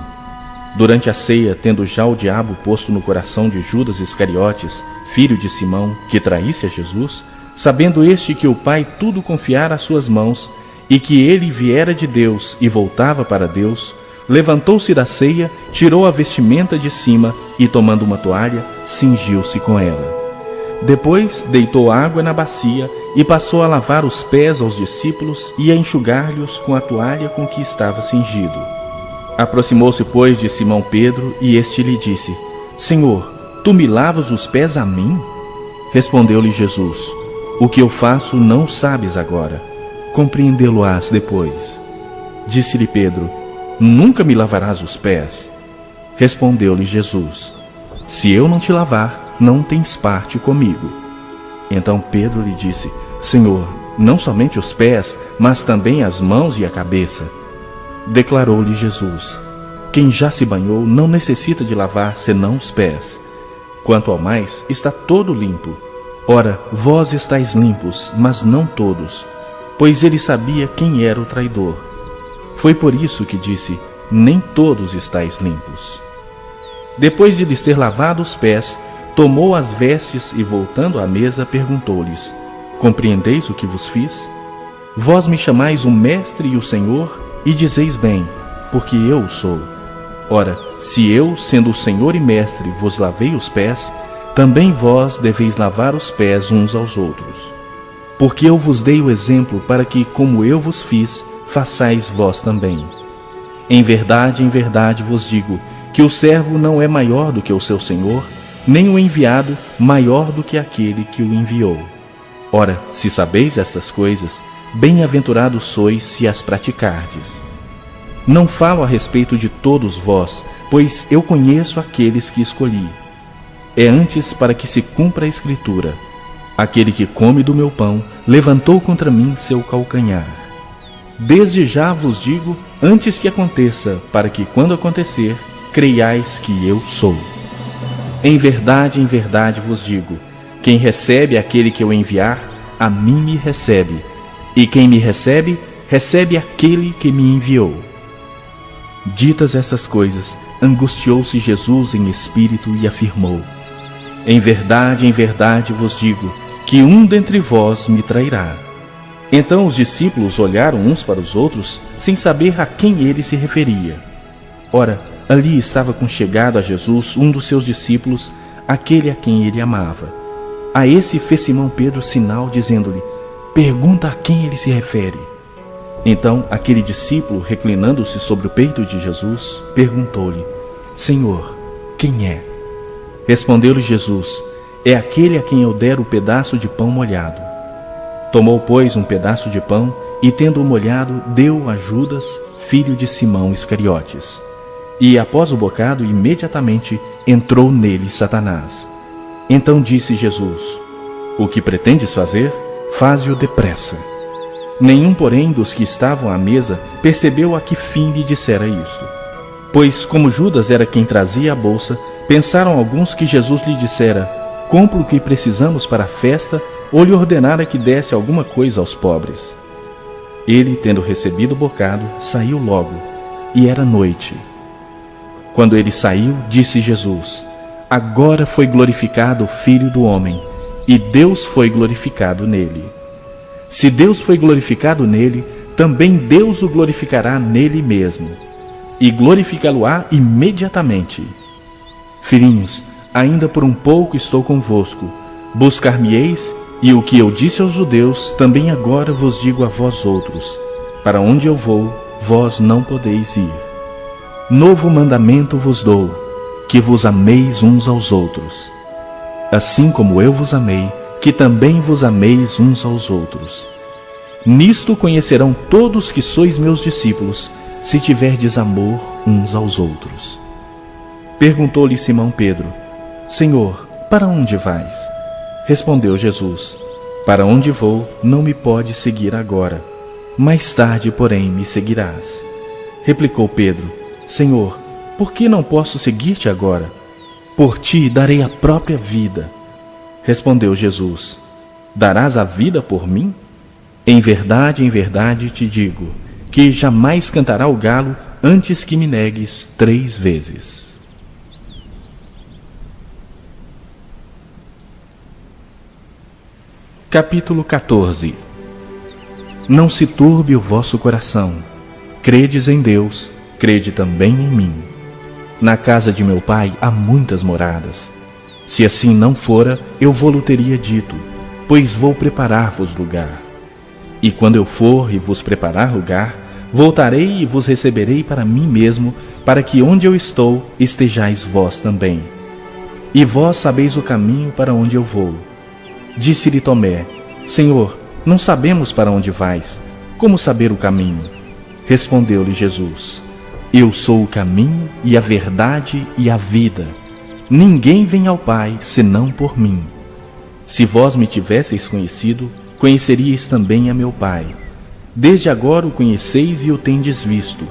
Durante a ceia, tendo já o diabo posto no coração de Judas Iscariotes, filho de Simão, que traísse a Jesus, sabendo este que o Pai tudo confiara às suas mãos, e que ele viera de Deus e voltava para Deus, levantou-se da ceia, tirou a vestimenta de cima e, tomando uma toalha, cingiu-se com ela. Depois deitou água na bacia e passou a lavar os pés aos discípulos e a enxugar-lhes com a toalha com que estava cingido. Aproximou-se, pois, de Simão Pedro, e este lhe disse: Senhor, tu me lavas os pés a mim? Respondeu-lhe Jesus: O que eu faço não sabes agora, compreendê-lo-ás depois. Disse-lhe Pedro: Nunca me lavarás os pés? Respondeu-lhe Jesus: Se eu não te lavar, não tens parte comigo. Então Pedro lhe disse: Senhor, não somente os pés, mas também as mãos e a cabeça. Declarou-lhe Jesus: Quem já se banhou não necessita de lavar senão os pés. Quanto ao mais, está todo limpo. Ora, vós estáis limpos, mas não todos. Pois ele sabia quem era o traidor. Foi por isso que disse: Nem todos estáis limpos. Depois de lhes ter lavado os pés, tomou as vestes e, voltando à mesa, perguntou-lhes: Compreendeis o que vos fiz? Vós me chamais o Mestre e o Senhor, e dizeis bem, porque eu o sou. Ora, se eu, sendo o Senhor e Mestre, vos lavei os pés, também vós deveis lavar os pés uns aos outros. Porque eu vos dei o exemplo para que, como eu vos fiz, façais vós também. Em verdade vos digo, que o servo não é maior do que o seu senhor, nem o enviado maior do que aquele que o enviou. Ora, se sabeis estas coisas, bem-aventurados sois se as praticardes. Não falo a respeito de todos vós, pois eu conheço aqueles que escolhi. É antes para que se cumpra a Escritura: Aquele que come do meu pão levantou contra mim seu calcanhar. Desde já vos digo, antes que aconteça, para que, quando acontecer, creiais que eu sou. Em verdade vos digo, quem recebe aquele que eu enviar, a mim me recebe, e quem me recebe, recebe aquele que me enviou. Ditas essas coisas, angustiou-se Jesus em espírito e afirmou: Em verdade vos digo, que um dentre vós me trairá. Então os discípulos olharam uns para os outros, sem saber a quem ele se referia. Ora, ali estava conchegado a Jesus um dos seus discípulos, aquele a quem ele amava. A esse fez Simão Pedro sinal, dizendo-lhe: Pergunta a quem ele se refere. Então aquele discípulo, reclinando-se sobre o peito de Jesus, perguntou-lhe: Senhor, quem é? Respondeu-lhe Jesus: É aquele a quem eu der o pedaço de pão molhado. Tomou, pois, um pedaço de pão e, tendo-o molhado, deu a Judas, filho de Simão Iscariotes. E, após o bocado, imediatamente entrou nele Satanás. Então disse Jesus: O que pretendes fazer, faze-o depressa. Nenhum, porém, dos que estavam à mesa percebeu a que fim lhe dissera isto. Pois, como Judas era quem trazia a bolsa, pensaram alguns que Jesus lhe dissera: Compra o que precisamos para a festa, ou lhe ordenara que desse alguma coisa aos pobres. Ele, tendo recebido o bocado, saiu logo, e era noite. Quando ele saiu, disse Jesus: Agora foi glorificado o Filho do Homem, e Deus foi glorificado nele. Se Deus foi glorificado nele, também Deus o glorificará nele mesmo, e glorificá-lo-á imediatamente. Filhinhos, ainda por um pouco estou convosco. Buscar-me-eis, e o que eu disse aos judeus, também agora vos digo a vós outros: Para onde eu vou, vós não podeis ir. Novo mandamento vos dou, que vos ameis uns aos outros. Assim como eu vos amei, que também vos ameis uns aos outros. Nisto conhecerão todos que sois meus discípulos, se tiverdes amor uns aos outros. Perguntou-lhe Simão Pedro: Senhor, para onde vais? Respondeu Jesus: Para onde vou, não me podes seguir agora. Mais tarde, porém, me seguirás. Replicou Pedro: Senhor, por que não posso seguir-te agora? Por ti darei a própria vida. Respondeu Jesus: Darás a vida por mim? Em verdade te digo, que jamais cantará o galo antes que me negues 3 vezes. Capítulo 14. Não se turbe o vosso coração. Credes em Deus, crede também em mim. Na casa de meu Pai há muitas moradas. Se assim não fora, eu vô-lo teria dito, pois vou preparar-vos lugar. E quando eu for e vos preparar lugar, voltarei e vos receberei para mim mesmo, para que onde eu estou, estejais vós também. E vós sabeis o caminho para onde eu vou. Disse-lhe Tomé: Senhor, não sabemos para onde vais. Como saber o caminho? Respondeu-lhe Jesus: Eu sou o caminho e a verdade e a vida. Ninguém vem ao Pai senão por mim. Se vós me tivesseis conhecido, conheceríeis também a meu Pai. Desde agora o conheceis e o tendes visto.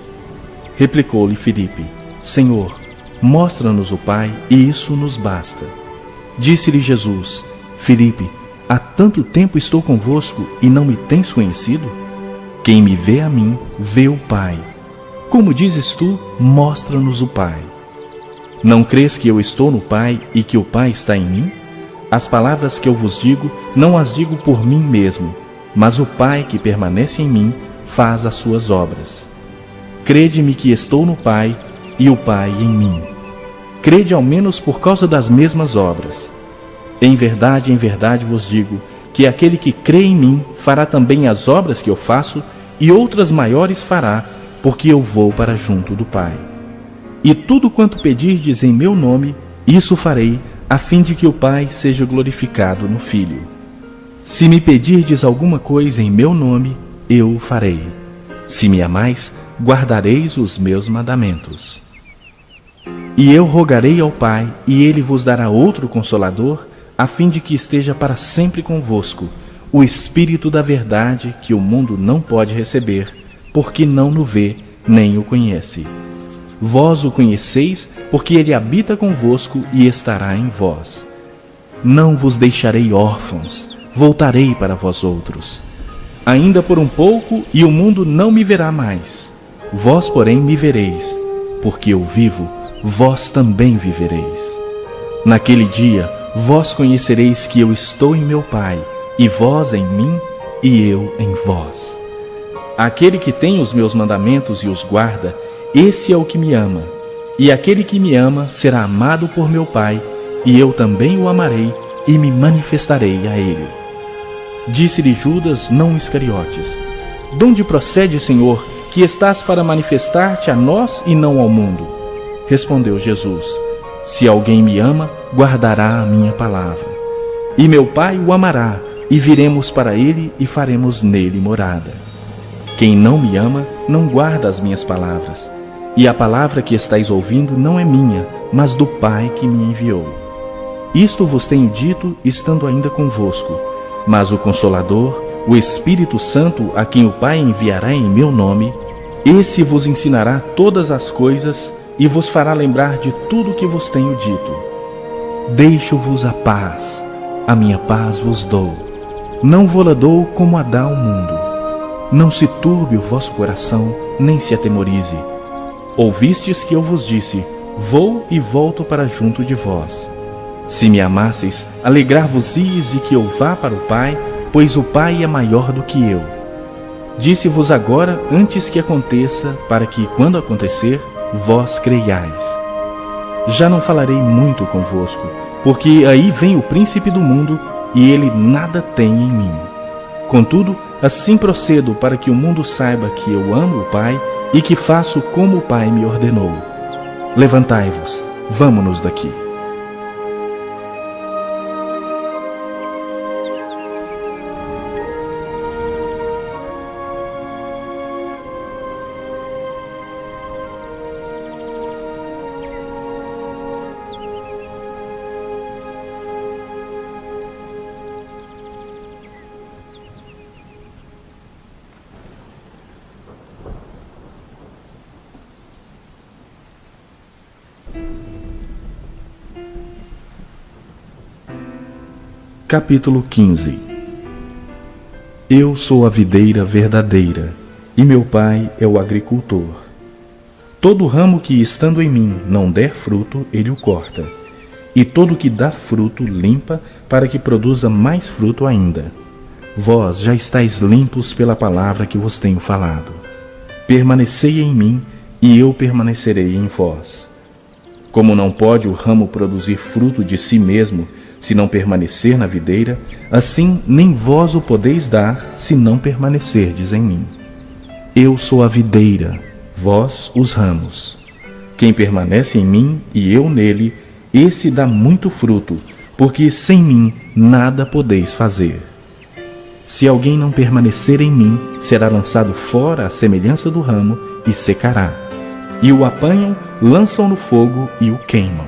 Replicou-lhe Filipe: Senhor, mostra-nos o Pai, e isso nos basta. Disse-lhe Jesus: Filipe, há tanto tempo estou convosco e não me tens conhecido? Quem me vê a mim, vê o Pai. Como dizes tu, mostra-nos o Pai. Não crês que eu estou no Pai e que o Pai está em mim? As palavras que eu vos digo, não as digo por mim mesmo, mas o Pai que permanece em mim faz as suas obras. Crede-me que estou no Pai e o Pai em mim. Crede ao menos por causa das mesmas obras. Em verdade vos digo, que aquele que crê em mim fará também as obras que eu faço, e outras maiores fará, porque eu vou para junto do Pai. E tudo quanto pedirdes em meu nome, isso farei, a fim de que o Pai seja glorificado no Filho. Se me pedirdes alguma coisa em meu nome, eu o farei. Se me amais, guardareis os meus mandamentos. E eu rogarei ao Pai, e ele vos dará outro Consolador, a fim de que esteja para sempre convosco, o Espírito da verdade, que o mundo não pode receber, porque não o vê, nem o conhece. Vós o conheceis, porque ele habita convosco e estará em vós. Não vos deixarei órfãos, voltarei para vós outros. Ainda por um pouco, e o mundo não me verá mais. Vós, porém, me vereis, porque eu vivo, vós também vivereis. Naquele dia, vós conhecereis que eu estou em meu Pai, e vós em mim, e eu em vós. Aquele que tem os meus mandamentos e os guarda, esse é o que me ama. E aquele que me ama será amado por meu Pai, e eu também o amarei e me manifestarei a ele. Disse-lhe Judas, não Iscariotes: Donde procede, Senhor, que estás para manifestar-te a nós e não ao mundo? Respondeu Jesus: Se alguém me ama, guardará a minha palavra. E meu Pai o amará, e viremos para ele e faremos nele morada. Quem não me ama, não guarda as minhas palavras. E a palavra que estáis ouvindo não é minha, mas do Pai que me enviou. Isto vos tenho dito, estando ainda convosco. Mas o Consolador, o Espírito Santo, a quem o Pai enviará em meu nome, esse vos ensinará todas as coisas e vos fará lembrar de tudo o que vos tenho dito. Deixo-vos a paz, a minha paz vos dou. Não vô-la dou como a dá o mundo. Não se turbe o vosso coração, nem se atemorize. Ouvistes que eu vos disse: Vou e volto para junto de vós. Se me amasseis, alegrar-vos-ies de que eu vá para o Pai, pois o Pai é maior do que eu. Disse-vos agora antes que aconteça, para que, quando acontecer, vós creiais. Já não falarei muito convosco, porque aí vem o príncipe do mundo, e ele nada tem em mim. Contudo, assim procedo para que o mundo saiba que eu amo o Pai e que faço como o Pai me ordenou. Levantai-vos, vamo-nos daqui. Capítulo 15. Eu sou a videira verdadeira, e meu pai é o agricultor. Todo ramo que, estando em mim, não der fruto, ele o corta, e todo que dá fruto, limpa, para que produza mais fruto ainda. Vós já estáis limpos pela palavra que vos tenho falado. Permanecei em mim, e eu permanecerei em vós. Como não pode o ramo produzir fruto de si mesmo, se não permanecer na videira, assim nem vós o podeis dar, se não permanecerdes em mim. Eu sou a videira, vós os ramos. Quem permanece em mim e eu nele, esse dá muito fruto, porque sem mim nada podeis fazer. Se alguém não permanecer em mim, será lançado fora à semelhança do ramo e secará. E o apanham, lançam no fogo e o queimam.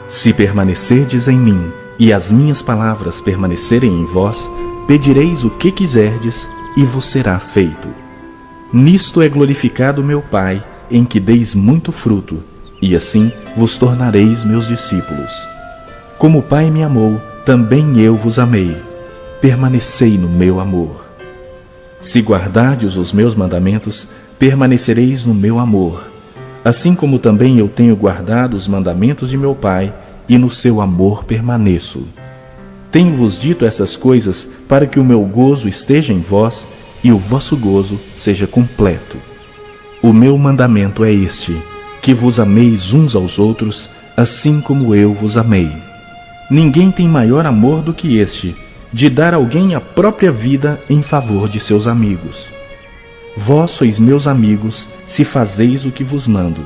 Se permanecerdes em mim, e as minhas palavras permanecerem em vós, pedireis o que quiserdes, e vos será feito. Nisto é glorificado meu Pai, em que deis muito fruto, e assim vos tornareis meus discípulos. Como o Pai me amou, também eu vos amei. Permanecei no meu amor. Se guardardes os meus mandamentos, permanecereis no meu amor, assim como também eu tenho guardado os mandamentos de meu Pai, e no seu amor permaneço. Tenho-vos dito essas coisas para que o meu gozo esteja em vós e o vosso gozo seja completo. O meu mandamento é este, que vos ameis uns aos outros, assim como eu vos amei. Ninguém tem maior amor do que este, de dar a alguém a própria vida em favor de seus amigos. Vós sois meus amigos, se fazeis o que vos mando.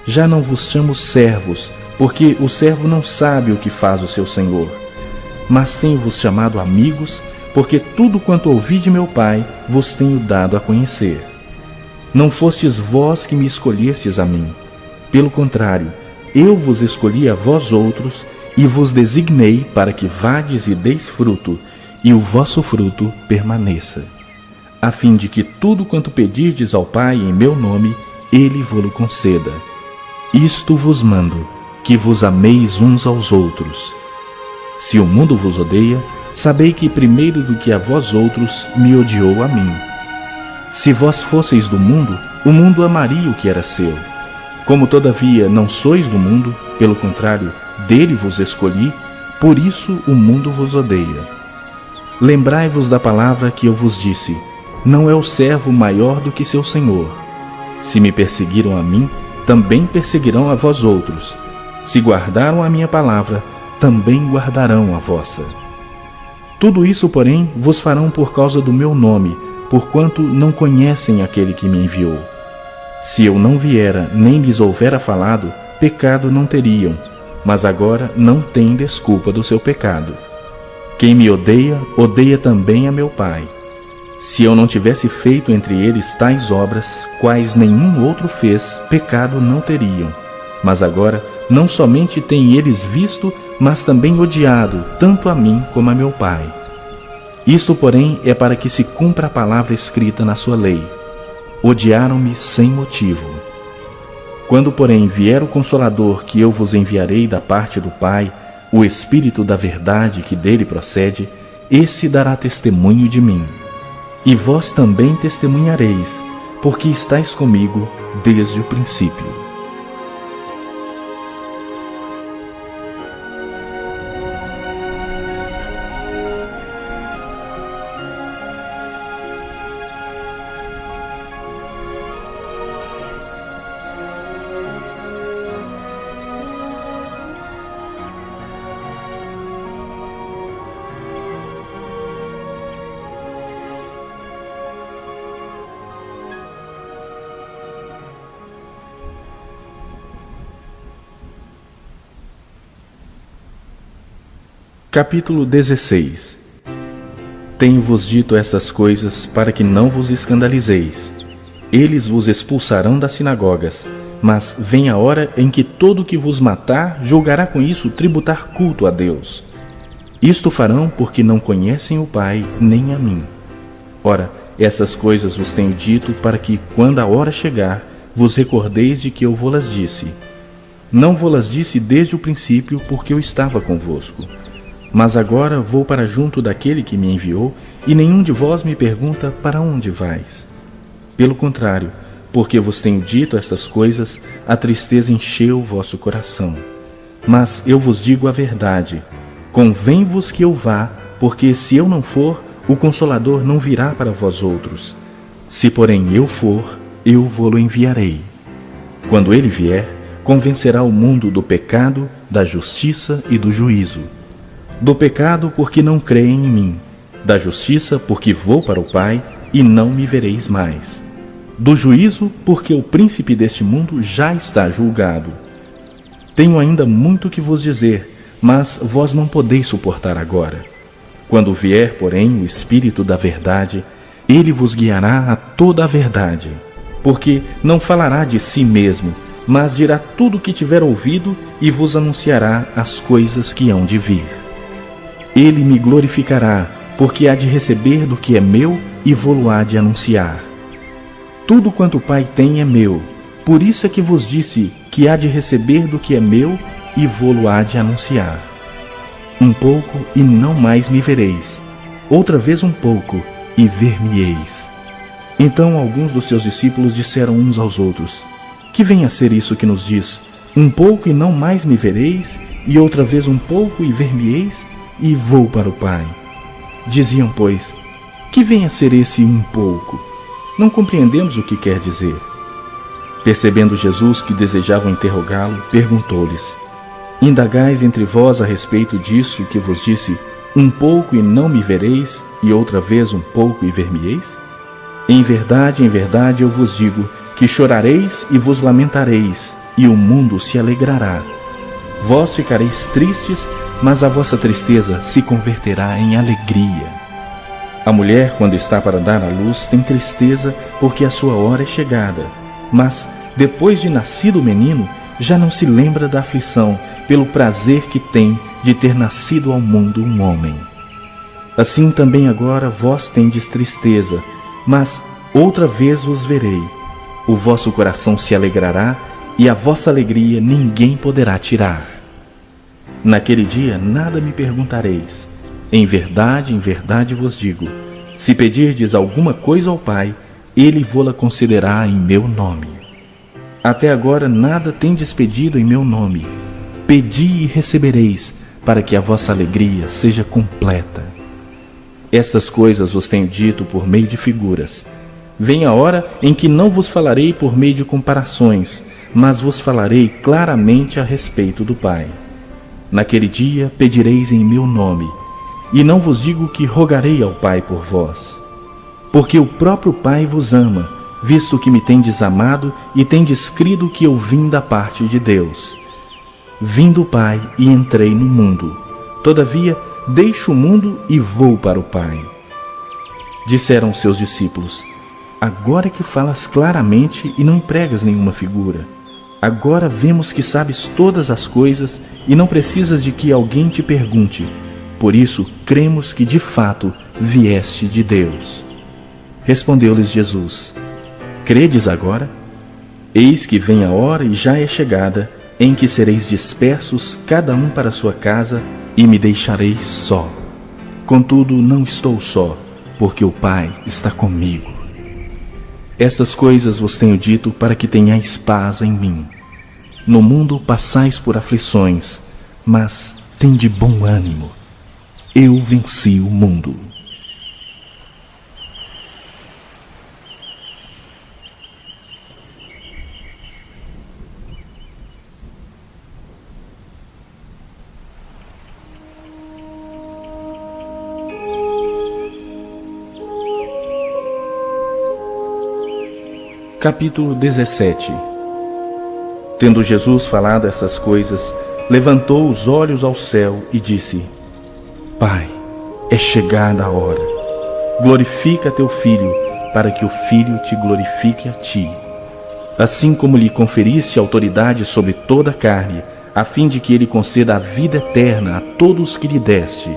Já não vos chamo servos, porque o servo não sabe o que faz o seu senhor. Mas tenho-vos chamado amigos, porque tudo quanto ouvi de meu Pai vos tenho dado a conhecer. Não fostes vós que me escolhestes a mim. Pelo contrário, eu vos escolhi a vós outros, e vos designei para que vades e deis fruto, e o vosso fruto permaneça, a fim de que tudo quanto pedirdes ao Pai em meu nome, Ele vo-lo conceda. Isto vos mando, que vos ameis uns aos outros. Se o mundo vos odeia, sabei que primeiro do que a vós outros me odiou a mim. Se vós fosseis do mundo, o mundo amaria o que era seu. Como todavia não sois do mundo, pelo contrário, dele vos escolhi, por isso o mundo vos odeia. Lembrai-vos da palavra que eu vos disse: não é o servo maior do que seu senhor. Se me perseguiram a mim, também perseguirão a vós outros. Se guardaram a minha palavra, também guardarão a vossa. Tudo isso, porém, vos farão por causa do meu nome, porquanto não conhecem aquele que me enviou. Se eu não viera, nem lhes houvera falado, pecado não teriam, mas agora não têm desculpa do seu pecado. Quem me odeia, odeia também a meu Pai. Se eu não tivesse feito entre eles tais obras, quais nenhum outro fez, pecado não teriam. Mas agora, não somente têm eles visto, mas também odiado, tanto a mim como a meu Pai. Isto, porém, é para que se cumpra a palavra escrita na sua lei. Odiaram-me sem motivo. Quando, porém, vier o Consolador que eu vos enviarei da parte do Pai, o Espírito da verdade que dele procede, esse dará testemunho de mim. E vós também testemunhareis, porque estáis comigo desde o princípio. Capítulo 16. Tenho-vos dito estas coisas para que não vos escandalizeis. Eles vos expulsarão das sinagogas, mas vem a hora em que todo que vos matar julgará com isso tributar culto a Deus. Isto farão porque não conhecem o Pai nem a mim. Ora, essas coisas vos tenho dito para que, quando a hora chegar, vos recordeis de que eu vô-las disse. Não vô-las disse desde o princípio, porque eu estava convosco. Mas agora vou para junto daquele que me enviou, e nenhum de vós me pergunta: para onde vais? Pelo contrário, porque vos tenho dito estas coisas, a tristeza encheu o vosso coração. Mas eu vos digo a verdade: convém-vos que eu vá, porque se eu não for, o Consolador não virá para vós outros. Se porém eu for, eu vô-lo enviarei. Quando ele vier, convencerá o mundo do pecado, da justiça e do juízo. Do pecado, porque não creem em mim; da justiça, porque vou para o Pai e não me vereis mais; do juízo, porque o príncipe deste mundo já está julgado. Tenho ainda muito que vos dizer, mas vós não podeis suportar agora. Quando vier, porém, o Espírito da verdade, ele vos guiará a toda a verdade, porque não falará de si mesmo, mas dirá tudo o que tiver ouvido e vos anunciará as coisas que hão de vir. Ele me glorificará, porque há de receber do que é meu e vô-lo há de anunciar. Tudo quanto o Pai tem é meu, por isso é que vos disse que há de receber do que é meu e vô-lo há de anunciar. Um pouco e não mais me vereis, outra vez um pouco e ver-me-eis. Então alguns dos seus discípulos disseram uns aos outros: que vem a ser isso que nos diz: um pouco e não mais me vereis, e outra vez um pouco e ver-me-eis, e vou para o Pai? Diziam, pois: que vem a ser esse um pouco? Não compreendemos o que quer dizer. Percebendo Jesus que desejavam interrogá-lo, perguntou-lhes: indagais entre vós a respeito disso que vos disse: um pouco e não me vereis, e outra vez um pouco e ver-me-eis? Em verdade, eu vos digo que chorareis e vos lamentareis, e o mundo se alegrará. Vós ficareis tristes, mas a vossa tristeza se converterá em alegria. A mulher, quando está para dar à luz, tem tristeza, porque a sua hora é chegada. Mas, depois de nascido o menino, já não se lembra da aflição, pelo prazer que tem de ter nascido ao mundo um homem. Assim também agora vós tendes tristeza, mas outra vez vos verei. O vosso coração se alegrará, e a vossa alegria ninguém poderá tirar. Naquele dia nada me perguntareis. Em verdade vos digo: se pedirdes alguma coisa ao Pai, ele vô-la concederá em meu nome. Até agora nada tendes pedido em meu nome. Pedi e recebereis, para que a vossa alegria seja completa. Estas coisas vos tenho dito por meio de figuras. Vem a hora em que não vos falarei por meio de comparações, mas vos falarei claramente a respeito do Pai. Naquele dia pedireis em meu nome, e não vos digo que rogarei ao Pai por vós, porque o próprio Pai vos ama, visto que me tendes amado e tendes crido que eu vim da parte de Deus. Vim do Pai e entrei no mundo. Todavia, deixo o mundo e vou para o Pai. Disseram seus discípulos: agora é que falas claramente e não empregas nenhuma figura. Agora vemos que sabes todas as coisas e não precisas de que alguém te pergunte. Por isso, cremos que de fato vieste de Deus. Respondeu-lhes Jesus: credes agora? Eis que vem a hora e já é chegada, em que sereis dispersos, cada um para sua casa, e me deixareis só. Contudo, não estou só, porque o Pai está comigo. Estas coisas vos tenho dito para que tenhais paz em mim. No mundo passais por aflições, mas tende bom ânimo. Eu venci o mundo. Capítulo 17. Tendo Jesus falado essas coisas, levantou os olhos ao céu e disse: Pai, é chegada a hora. Glorifica teu Filho, para que o Filho te glorifique a ti. Assim como lhe conferiste autoridade sobre toda a carne, a fim de que ele conceda a vida eterna a todos que lhe deste.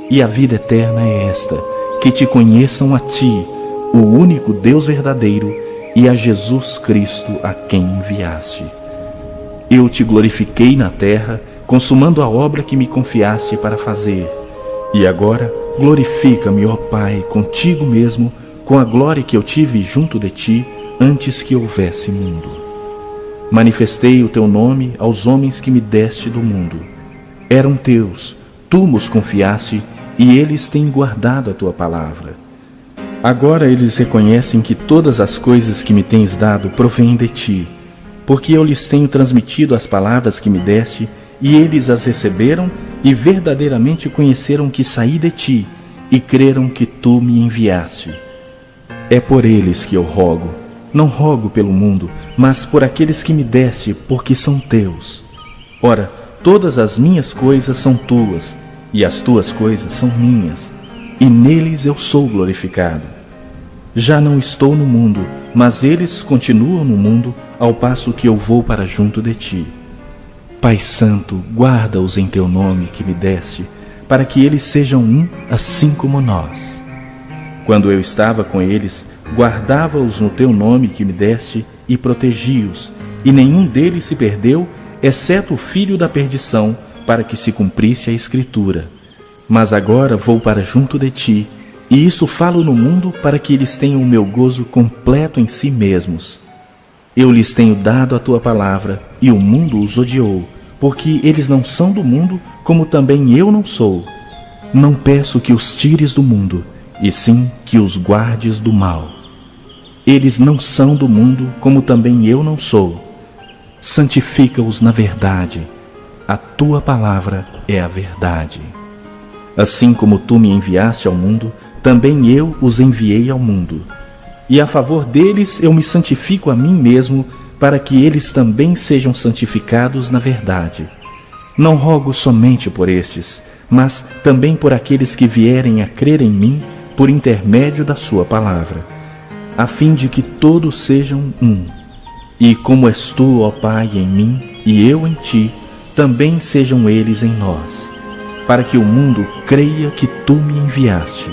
E a vida eterna é esta: que te conheçam a ti, o único Deus verdadeiro, e a Jesus Cristo a quem enviaste. Eu te glorifiquei na terra, consumando a obra que me confiaste para fazer. E agora, glorifica-me, ó Pai, contigo mesmo, com a glória que eu tive junto de ti, antes que houvesse mundo. Manifestei o teu nome aos homens que me deste do mundo. Eram teus, tu nos confiaste, e eles têm guardado a tua palavra. Agora eles reconhecem que todas as coisas que me tens dado provêm de ti, porque eu lhes tenho transmitido as palavras que me deste, e eles as receberam e verdadeiramente conheceram que saí de ti, e creram que tu me enviaste. É por eles que eu rogo, não rogo pelo mundo, mas por aqueles que me deste, porque são teus. Ora, todas as minhas coisas são tuas, e as tuas coisas são minhas, e neles eu sou glorificado. Já não estou no mundo, mas eles continuam no mundo, ao passo que eu vou para junto de ti. Pai Santo, guarda-os em teu nome que me deste, para que eles sejam um, assim como nós. Quando eu estava com eles, guardava-os no teu nome que me deste e protegi-os, e nenhum deles se perdeu, exceto o filho da perdição, para que se cumprisse a Escritura. Mas agora vou para junto de ti, e isso falo no mundo para que eles tenham o meu gozo completo em si mesmos. Eu lhes tenho dado a tua palavra, e o mundo os odiou, porque eles não são do mundo, como também eu não sou. Não peço que os tires do mundo, e sim que os guardes do mal. Eles não são do mundo, como também eu não sou. Santifica-os na verdade. A tua palavra é a verdade. Assim como tu me enviaste ao mundo, também eu os enviei ao mundo. E a favor deles eu me santifico a mim mesmo, para que eles também sejam santificados na verdade. Não rogo somente por estes, mas também por aqueles que vierem a crer em mim por intermédio da sua palavra, a fim de que todos sejam um. E como és tu, ó Pai, em mim e eu em ti, também sejam eles em nós, para que o mundo creia que tu me enviaste.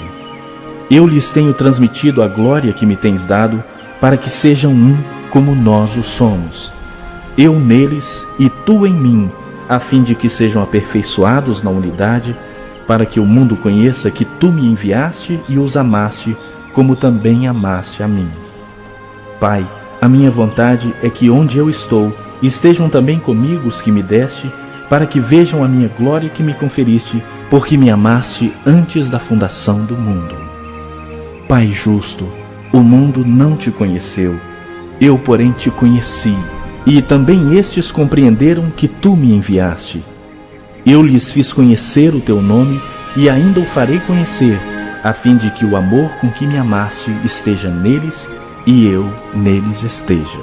Eu lhes tenho transmitido a glória que me tens dado, para que sejam um como nós o somos. Eu neles e tu em mim, a fim de que sejam aperfeiçoados na unidade, para que o mundo conheça que tu me enviaste e os amaste, como também amaste a mim. Pai, a minha vontade é que onde eu estou, estejam também comigo os que me deste, para que vejam a minha glória que me conferiste, porque me amaste antes da fundação do mundo. Pai justo, o mundo não te conheceu, eu, porém, te conheci, e também estes compreenderam que tu me enviaste. Eu lhes fiz conhecer o teu nome, e ainda o farei conhecer, a fim de que o amor com que me amaste esteja neles, e eu neles esteja.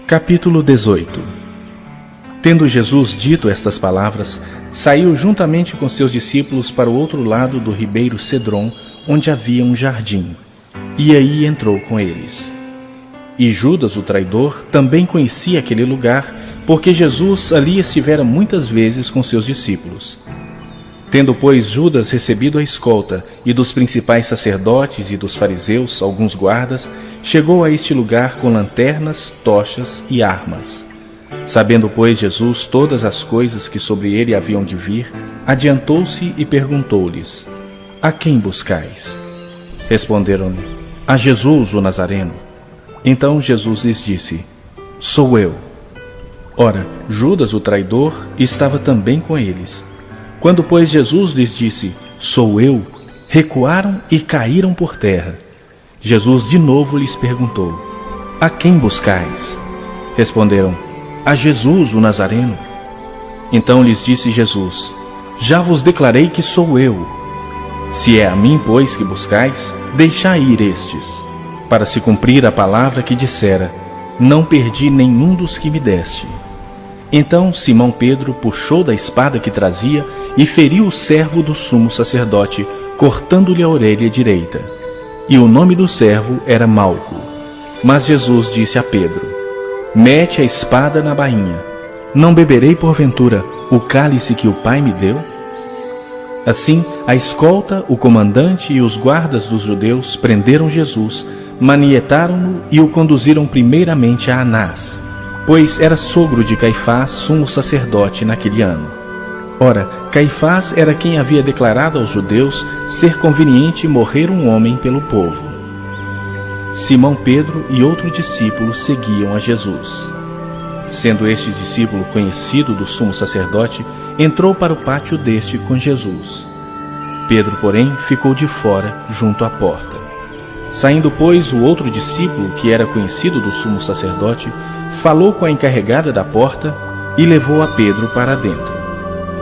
Capítulo 18. Tendo Jesus dito estas palavras, saiu juntamente com seus discípulos para o outro lado do ribeiro Cedron, onde havia um jardim, e aí entrou com eles. E Judas, o traidor, também conhecia aquele lugar, porque Jesus ali estivera muitas vezes com seus discípulos. Tendo, pois, Judas recebido a escolta, e dos principais sacerdotes e dos fariseus alguns guardas, chegou a este lugar com lanternas, tochas e armas. Sabendo, pois, Jesus todas as coisas que sobre ele haviam de vir, adiantou-se e perguntou-lhes: A quem buscais? Responderam-lhe: A Jesus, o Nazareno. Então Jesus lhes disse: Sou eu. Ora, Judas, o traidor, estava também com eles. Quando, pois, Jesus lhes disse: Sou eu, recuaram e caíram por terra. Jesus de novo lhes perguntou: A quem buscais? Responderam: A Jesus, o Nazareno. Então lhes disse Jesus: Já vos declarei que sou eu. Se é a mim, pois, que buscais, deixai ir estes, para se cumprir a palavra que dissera: Não perdi nenhum dos que me deste. Então Simão Pedro puxou da espada que trazia e feriu o servo do sumo sacerdote, cortando-lhe a orelha direita. E o nome do servo era Malco. Mas Jesus disse a Pedro: Mete a espada na bainha. Não beberei porventura o cálice que o Pai me deu? Assim, a escolta, o comandante e os guardas dos judeus prenderam Jesus, manietaram-no e o conduziram primeiramente a Anás, pois era sogro de Caifás, sumo sacerdote, naquele ano. Ora, Caifás era quem havia declarado aos judeus ser conveniente morrer um homem pelo povo. Simão Pedro e outro discípulo seguiam a Jesus. Sendo este discípulo conhecido do sumo sacerdote, entrou para o pátio deste com Jesus. Pedro, porém, ficou de fora, junto à porta. Saindo, pois, o outro discípulo, que era conhecido do sumo sacerdote, falou com a encarregada da porta e levou a Pedro para dentro.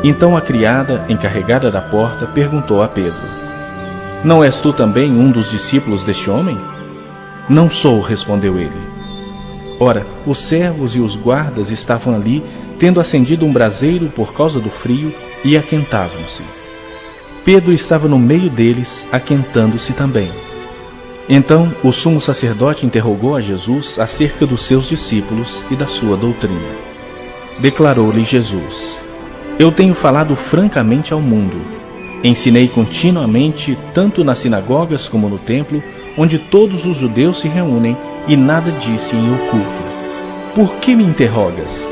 Então a criada, encarregada da porta, perguntou a Pedro: Não és tu também um dos discípulos deste homem? Não sou, respondeu ele. Ora, os servos e os guardas estavam ali, tendo acendido um braseiro por causa do frio, e aquentavam-se. Pedro estava no meio deles, aquentando-se também. Então o sumo sacerdote interrogou a Jesus acerca dos seus discípulos e da sua doutrina. Declarou-lhe Jesus: Eu tenho falado francamente ao mundo. Ensinei continuamente, tanto nas sinagogas como no templo, onde todos os judeus se reúnem, e nada disse em oculto. Por que me interrogas?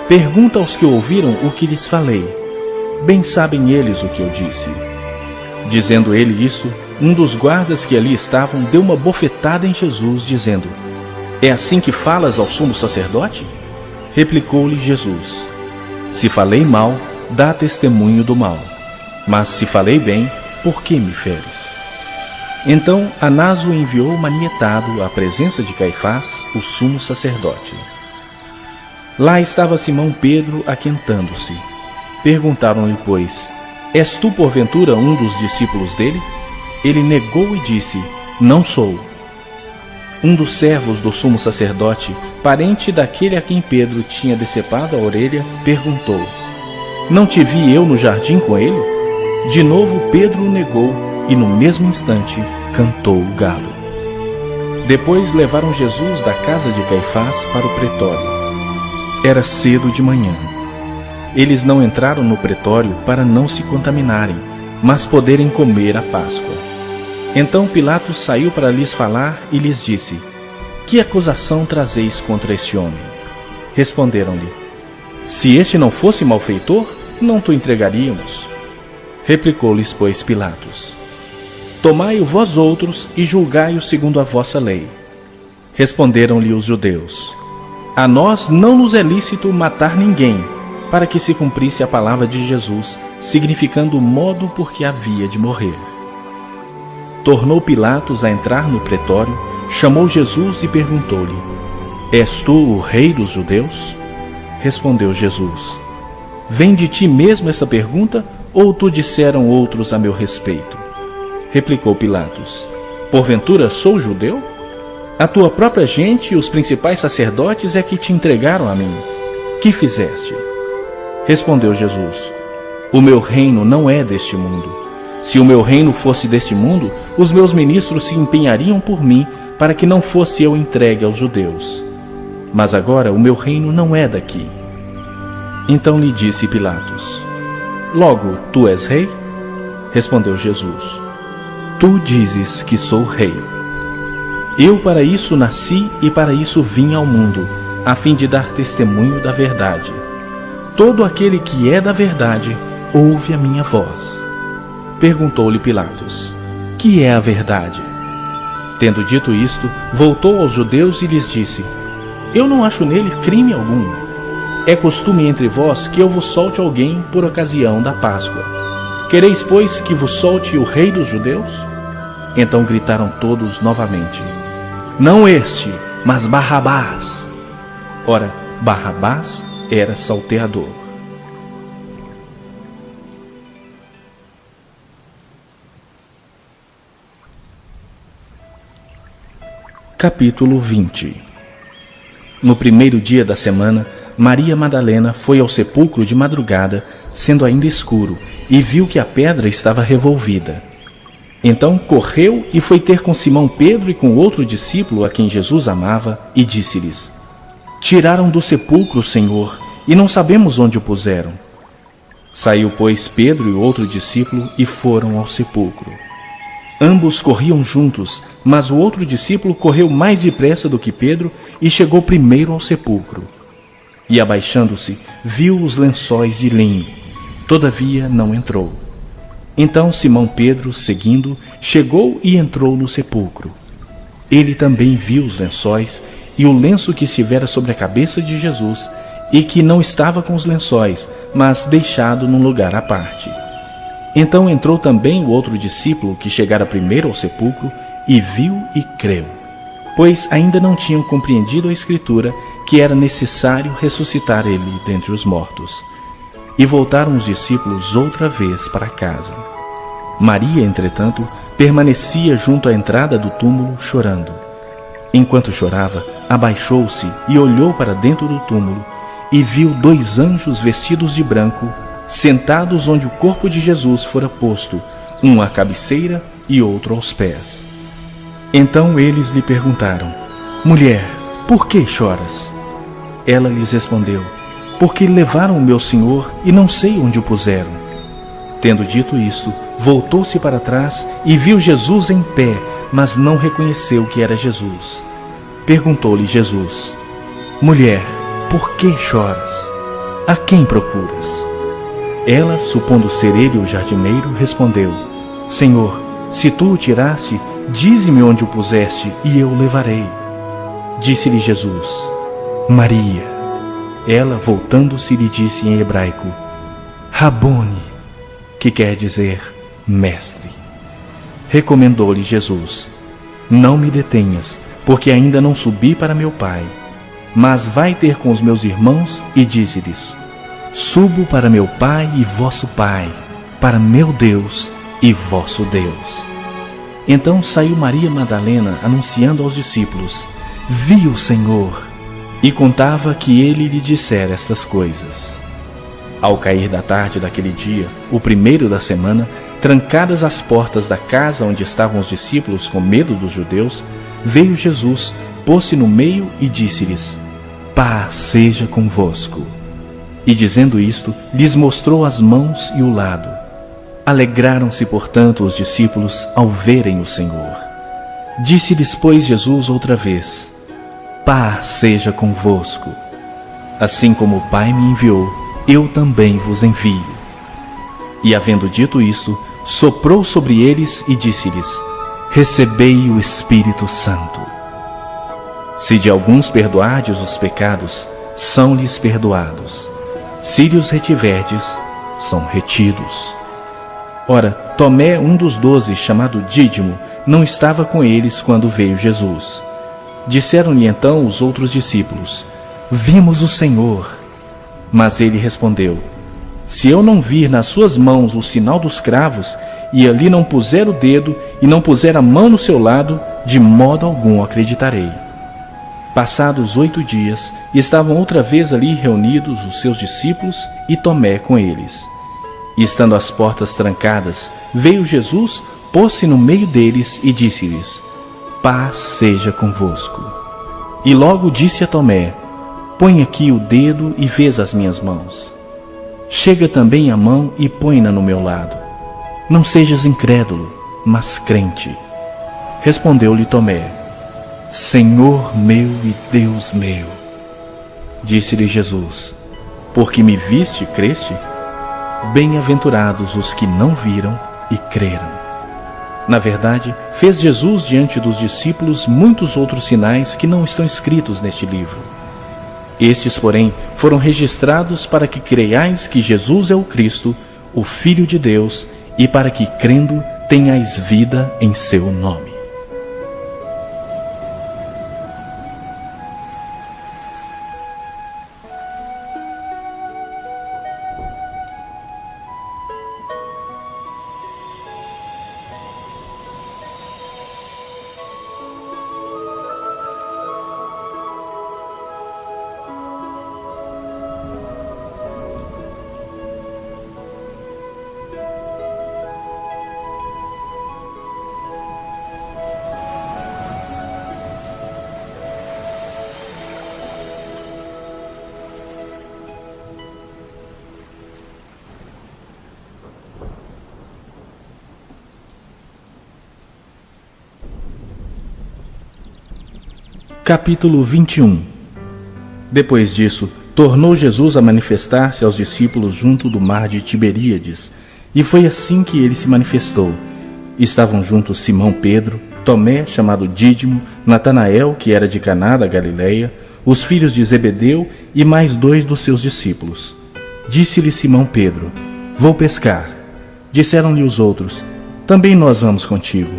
Pergunta aos que ouviram o que lhes falei. Bem sabem eles o que eu disse. Dizendo ele isso, um dos guardas que ali estavam deu uma bofetada em Jesus, dizendo: É assim que falas ao sumo sacerdote? Replicou-lhe Jesus: Se falei mal, dá testemunho do mal. Mas se falei bem, por que me feres? Então Anás o enviou manietado à presença de Caifás, o sumo sacerdote. Lá estava Simão Pedro aquentando-se. Perguntaram-lhe, pois: És tu porventura um dos discípulos dele? Ele negou e disse: Não sou. Um dos servos do sumo sacerdote, parente daquele a quem Pedro tinha decepado a orelha, perguntou: Não te vi eu no jardim com ele? De novo Pedro o negou, e no mesmo instante cantou o galo. Depois levaram Jesus da casa de Caifás para o pretório. Era cedo de manhã. Eles não entraram no pretório para não se contaminarem, mas poderem comer a Páscoa. Então Pilatos saiu para lhes falar e lhes disse: Que acusação trazeis contra este homem? Responderam-lhe: Se este não fosse malfeitor, não te entregaríamos. Replicou-lhes, pois, Pilatos: Tomai-o vós outros e julgai-o segundo a vossa lei. Responderam-lhe os judeus: A nós não nos é lícito matar ninguém, para que se cumprisse a palavra de Jesus, significando o modo por que havia de morrer. Tornou Pilatos a entrar no pretório, chamou Jesus e perguntou-lhe: És tu o rei dos judeus? Respondeu Jesus: Vem de ti mesmo essa pergunta, ou tu disseram outros a meu respeito? Replicou Pilatos: Porventura sou judeu? A tua própria gente e os principais sacerdotes é que te entregaram a mim. Que fizeste? Respondeu Jesus: O meu reino não é deste mundo. Se o meu reino fosse deste mundo, os meus ministros se empenhariam por mim, para que não fosse eu entregue aos judeus. Mas agora o meu reino não é daqui. Então lhe disse Pilatos: Logo, tu és rei? Respondeu Jesus: Tu dizes que sou rei. Eu para isso nasci e para isso vim ao mundo, a fim de dar testemunho da verdade. Todo aquele que é da verdade, ouve a minha voz. Perguntou-lhe Pilatos: Que é a verdade? Tendo dito isto, voltou aos judeus e lhes disse: Eu não acho nele crime algum. é costume entre vós que eu vos solte alguém por ocasião da Páscoa. Quereis, pois, que vos solte o rei dos judeus? Então gritaram todos novamente: Não este, mas Barrabás. Ora, Barrabás era salteador. Capítulo 20. No primeiro dia da semana, Maria Madalena foi ao sepulcro de madrugada, sendo ainda escuro, e viu que a pedra estava revolvida. Então correu e foi ter com Simão Pedro e com outro discípulo a quem Jesus amava, e disse-lhes: Tiraram do sepulcro o Senhor, e não sabemos onde o puseram. Saiu, pois, Pedro e outro discípulo e foram ao sepulcro. Ambos corriam juntos, mas o outro discípulo correu mais depressa do que Pedro e chegou primeiro ao sepulcro. E, abaixando-se, viu os lençóis de linho. Todavia não entrou. Então Simão Pedro, seguindo, chegou e entrou no sepulcro. Ele também viu os lençóis e o lenço que estivera sobre a cabeça de Jesus, e que não estava com os lençóis, mas deixado num lugar à parte. Então entrou também o outro discípulo que chegara primeiro ao sepulcro, e viu e creu, pois ainda não tinham compreendido a Escritura que era necessário ressuscitar ele dentre os mortos. E voltaram os discípulos outra vez para casa. Maria, entretanto, permanecia junto à entrada do túmulo, chorando. Enquanto chorava, abaixou-se e olhou para dentro do túmulo, e viu 2 anjos vestidos de branco, sentados onde o corpo de Jesus fora posto, um à cabeceira e outro aos pés. Então eles lhe perguntaram: Mulher, por que choras? Ela lhes respondeu: Porque levaram o meu Senhor e não sei onde o puseram. Tendo dito isto, voltou-se para trás e viu Jesus em pé, mas não reconheceu que era Jesus. Perguntou-lhe Jesus: Mulher, por que choras? A quem procuras? Ela, supondo ser ele o jardineiro, respondeu: Senhor, se tu o tiraste, dize-me onde o puseste, e eu o levarei. Disse-lhe Jesus: Maria. Ela, voltando-se, lhe disse em hebraico: Rabone, que quer dizer mestre. Recomendou-lhe Jesus: Não me detenhas, porque ainda não subi para meu Pai. Mas vai ter com os meus irmãos e dize-lhes: Subo para meu Pai e vosso Pai, para meu Deus e vosso Deus. Então saiu Maria Madalena anunciando aos discípulos: Vi o Senhor, e contava que ele lhe dissera estas coisas. Ao cair da tarde daquele dia, o primeiro da semana, trancadas as portas da casa onde estavam os discípulos com medo dos judeus, veio Jesus, pôs-se no meio e disse-lhes: Paz seja convosco. E dizendo isto, lhes mostrou as mãos e o lado. Alegraram-se, portanto, os discípulos ao verem o Senhor. Disse-lhes, pois, Jesus outra vez: Paz seja convosco. Assim como o Pai me enviou, eu também vos envio. E, havendo dito isto, soprou sobre eles e disse-lhes: Recebei o Espírito Santo. Se de alguns perdoardes os pecados, são-lhes perdoados. Se lhes retiverdes, são retidos. Ora, Tomé, um dos 12, chamado Dídimo, não estava com eles quando veio Jesus. Disseram-lhe então os outros discípulos: Vimos o Senhor. Mas ele respondeu: Se eu não vir nas suas mãos o sinal dos cravos, e ali não puser o dedo, e não puser a mão no seu lado, de modo algum acreditarei. Passados 8 dias, estavam outra vez ali reunidos os seus discípulos e Tomé com eles. E estando as portas trancadas, veio Jesus, pôs-se no meio deles e disse-lhes: Paz seja convosco. E logo disse a Tomé: Põe aqui o dedo e vês as minhas mãos. Chega também a mão e põe-na no meu lado. Não sejas incrédulo, mas crente. Respondeu-lhe Tomé: Senhor meu e Deus meu. Disse-lhe Jesus: Porque me viste, creste? Bem-aventurados os que não viram e creram. Na verdade, fez Jesus diante dos discípulos muitos outros sinais que não estão escritos neste livro. Estes, porém, foram registrados para que creiais que Jesus é o Cristo, o Filho de Deus, e para que, crendo, tenhais vida em seu nome. Capítulo 21. Depois disso, tornou Jesus a manifestar-se aos discípulos junto do mar de Tiberíades, e foi assim que ele se manifestou. Estavam juntos Simão Pedro, Tomé, chamado Dídimo, Natanael, que era de Caná da Galileia, os filhos de Zebedeu e mais 2 dos seus discípulos. Disse-lhe Simão Pedro: Vou pescar. Disseram-lhe os outros: Também nós vamos contigo.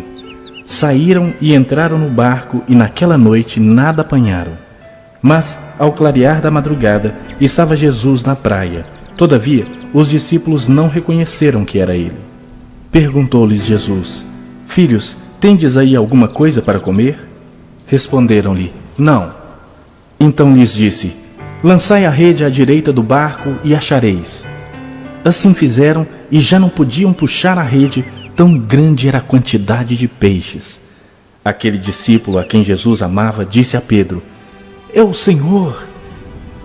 Saíram e entraram no barco, e naquela noite nada apanharam. Mas, ao clarear da madrugada, estava Jesus na praia. Todavia, os discípulos não reconheceram que era ele. Perguntou-lhes Jesus: Filhos, tendes aí alguma coisa para comer? Responderam-lhe: Não. Então lhes disse: Lançai a rede à direita do barco e achareis. Assim fizeram, e já não podiam puxar a rede, tão grande era a quantidade de peixes. Aquele discípulo a quem Jesus amava disse a Pedro: É o Senhor!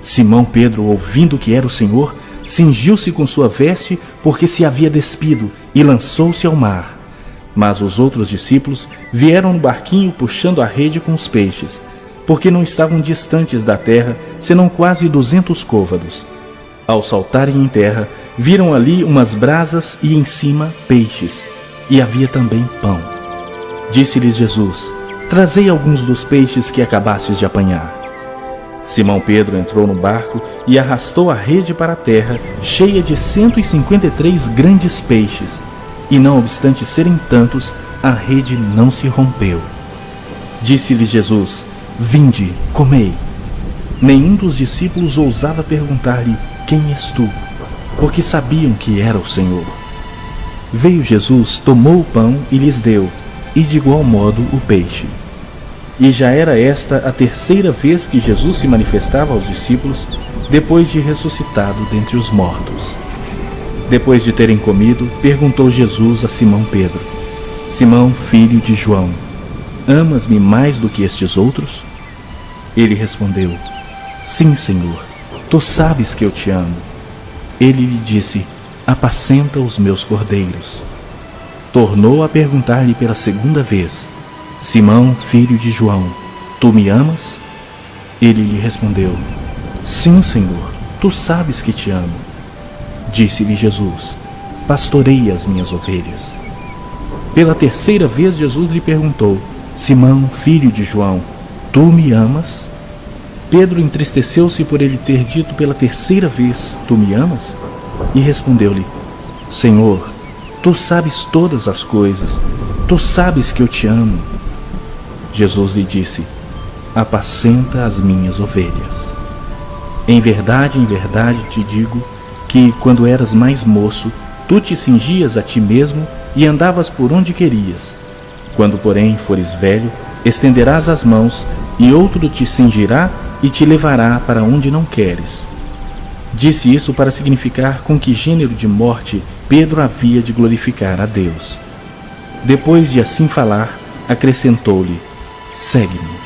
Simão Pedro, ouvindo que era o Senhor, cingiu-se com sua veste, porque se havia despido, e lançou-se ao mar. Mas os outros discípulos vieram no barquinho puxando a rede com os peixes, porque não estavam distantes da terra, senão quase 200 côvados. Ao saltarem em terra, viram ali umas brasas e em cima peixes, e havia também pão. Disse-lhes Jesus: Trazei alguns dos peixes que acabastes de apanhar. Simão Pedro entrou no barco e arrastou a rede para a terra, cheia de 153 grandes peixes, e não obstante serem tantos, a rede não se rompeu. Disse-lhes Jesus: Vinde, comei. Nenhum dos discípulos ousava perguntar-lhe: Quem és tu? Porque sabiam que era o Senhor. Veio Jesus, tomou o pão e lhes deu, e de igual modo o peixe. E já era esta a 3ª vez que Jesus se manifestava aos discípulos, depois de ressuscitado dentre os mortos. Depois de terem comido, perguntou Jesus a Simão Pedro: Simão, filho de João, amas-me mais do que estes outros? Ele respondeu: Sim, Senhor, tu sabes que eu te amo. Ele lhe disse: Apacenta os meus cordeiros. Tornou a perguntar-lhe pela 2ª vez: Simão, filho de João, tu me amas? Ele lhe respondeu: Sim, Senhor, tu sabes que te amo. Disse-lhe Jesus: Pastorei as minhas ovelhas. Pela 3ª vez Jesus lhe perguntou: Simão, filho de João, tu me amas? Pedro entristeceu-se por ele ter dito pela 3ª vez: Tu me amas? E respondeu-lhe: Senhor, tu sabes todas as coisas, tu sabes que eu te amo. Jesus lhe disse: Apacenta as minhas ovelhas. Em verdade te digo que, quando eras mais moço, tu te cingias a ti mesmo e andavas por onde querias. Quando, porém, fores velho, estenderás as mãos, e outro te cingirá e te levará para onde não queres. Disse isso para significar com que gênero de morte Pedro havia de glorificar a Deus. Depois de assim falar, acrescentou-lhe: Segue-me.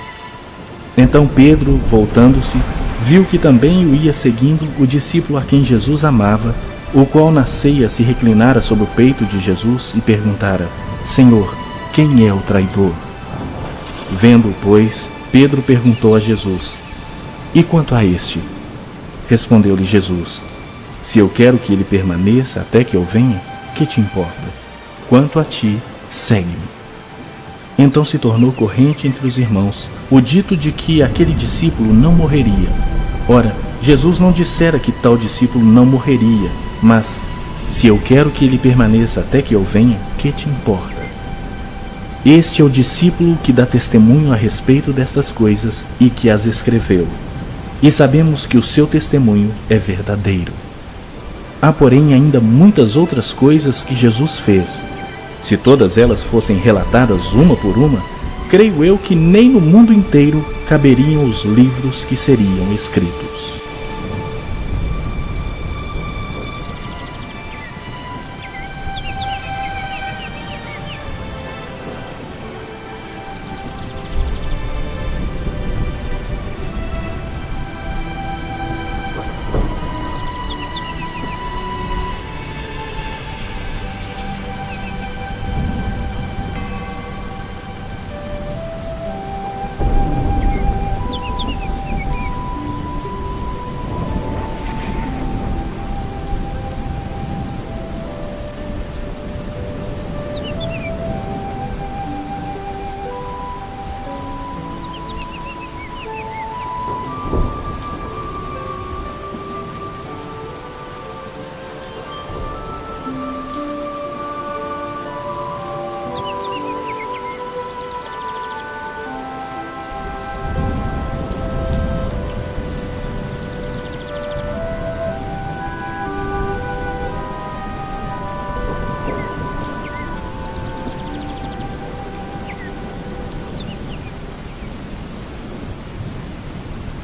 Então Pedro, voltando-se, viu que também o ia seguindo o discípulo a quem Jesus amava, o qual na ceia se reclinara sobre o peito de Jesus e perguntara: Senhor, quem é o traidor? Vendo-o, pois, Pedro perguntou a Jesus: E quanto a este? Respondeu-lhe Jesus: Se eu quero que ele permaneça até que eu venha, que te importa? Quanto a ti, segue-me. Então se tornou corrente entre os irmãos o dito de que aquele discípulo não morreria. Ora, Jesus não dissera que tal discípulo não morreria, mas, se eu quero que ele permaneça até que eu venha, que te importa? Este é o discípulo que dá testemunho a respeito destas coisas e que as escreveu. E sabemos que o seu testemunho é verdadeiro. Há, porém, ainda muitas outras coisas que Jesus fez. Se todas elas fossem relatadas uma por uma, creio eu que nem no mundo inteiro caberiam os livros que seriam escritos.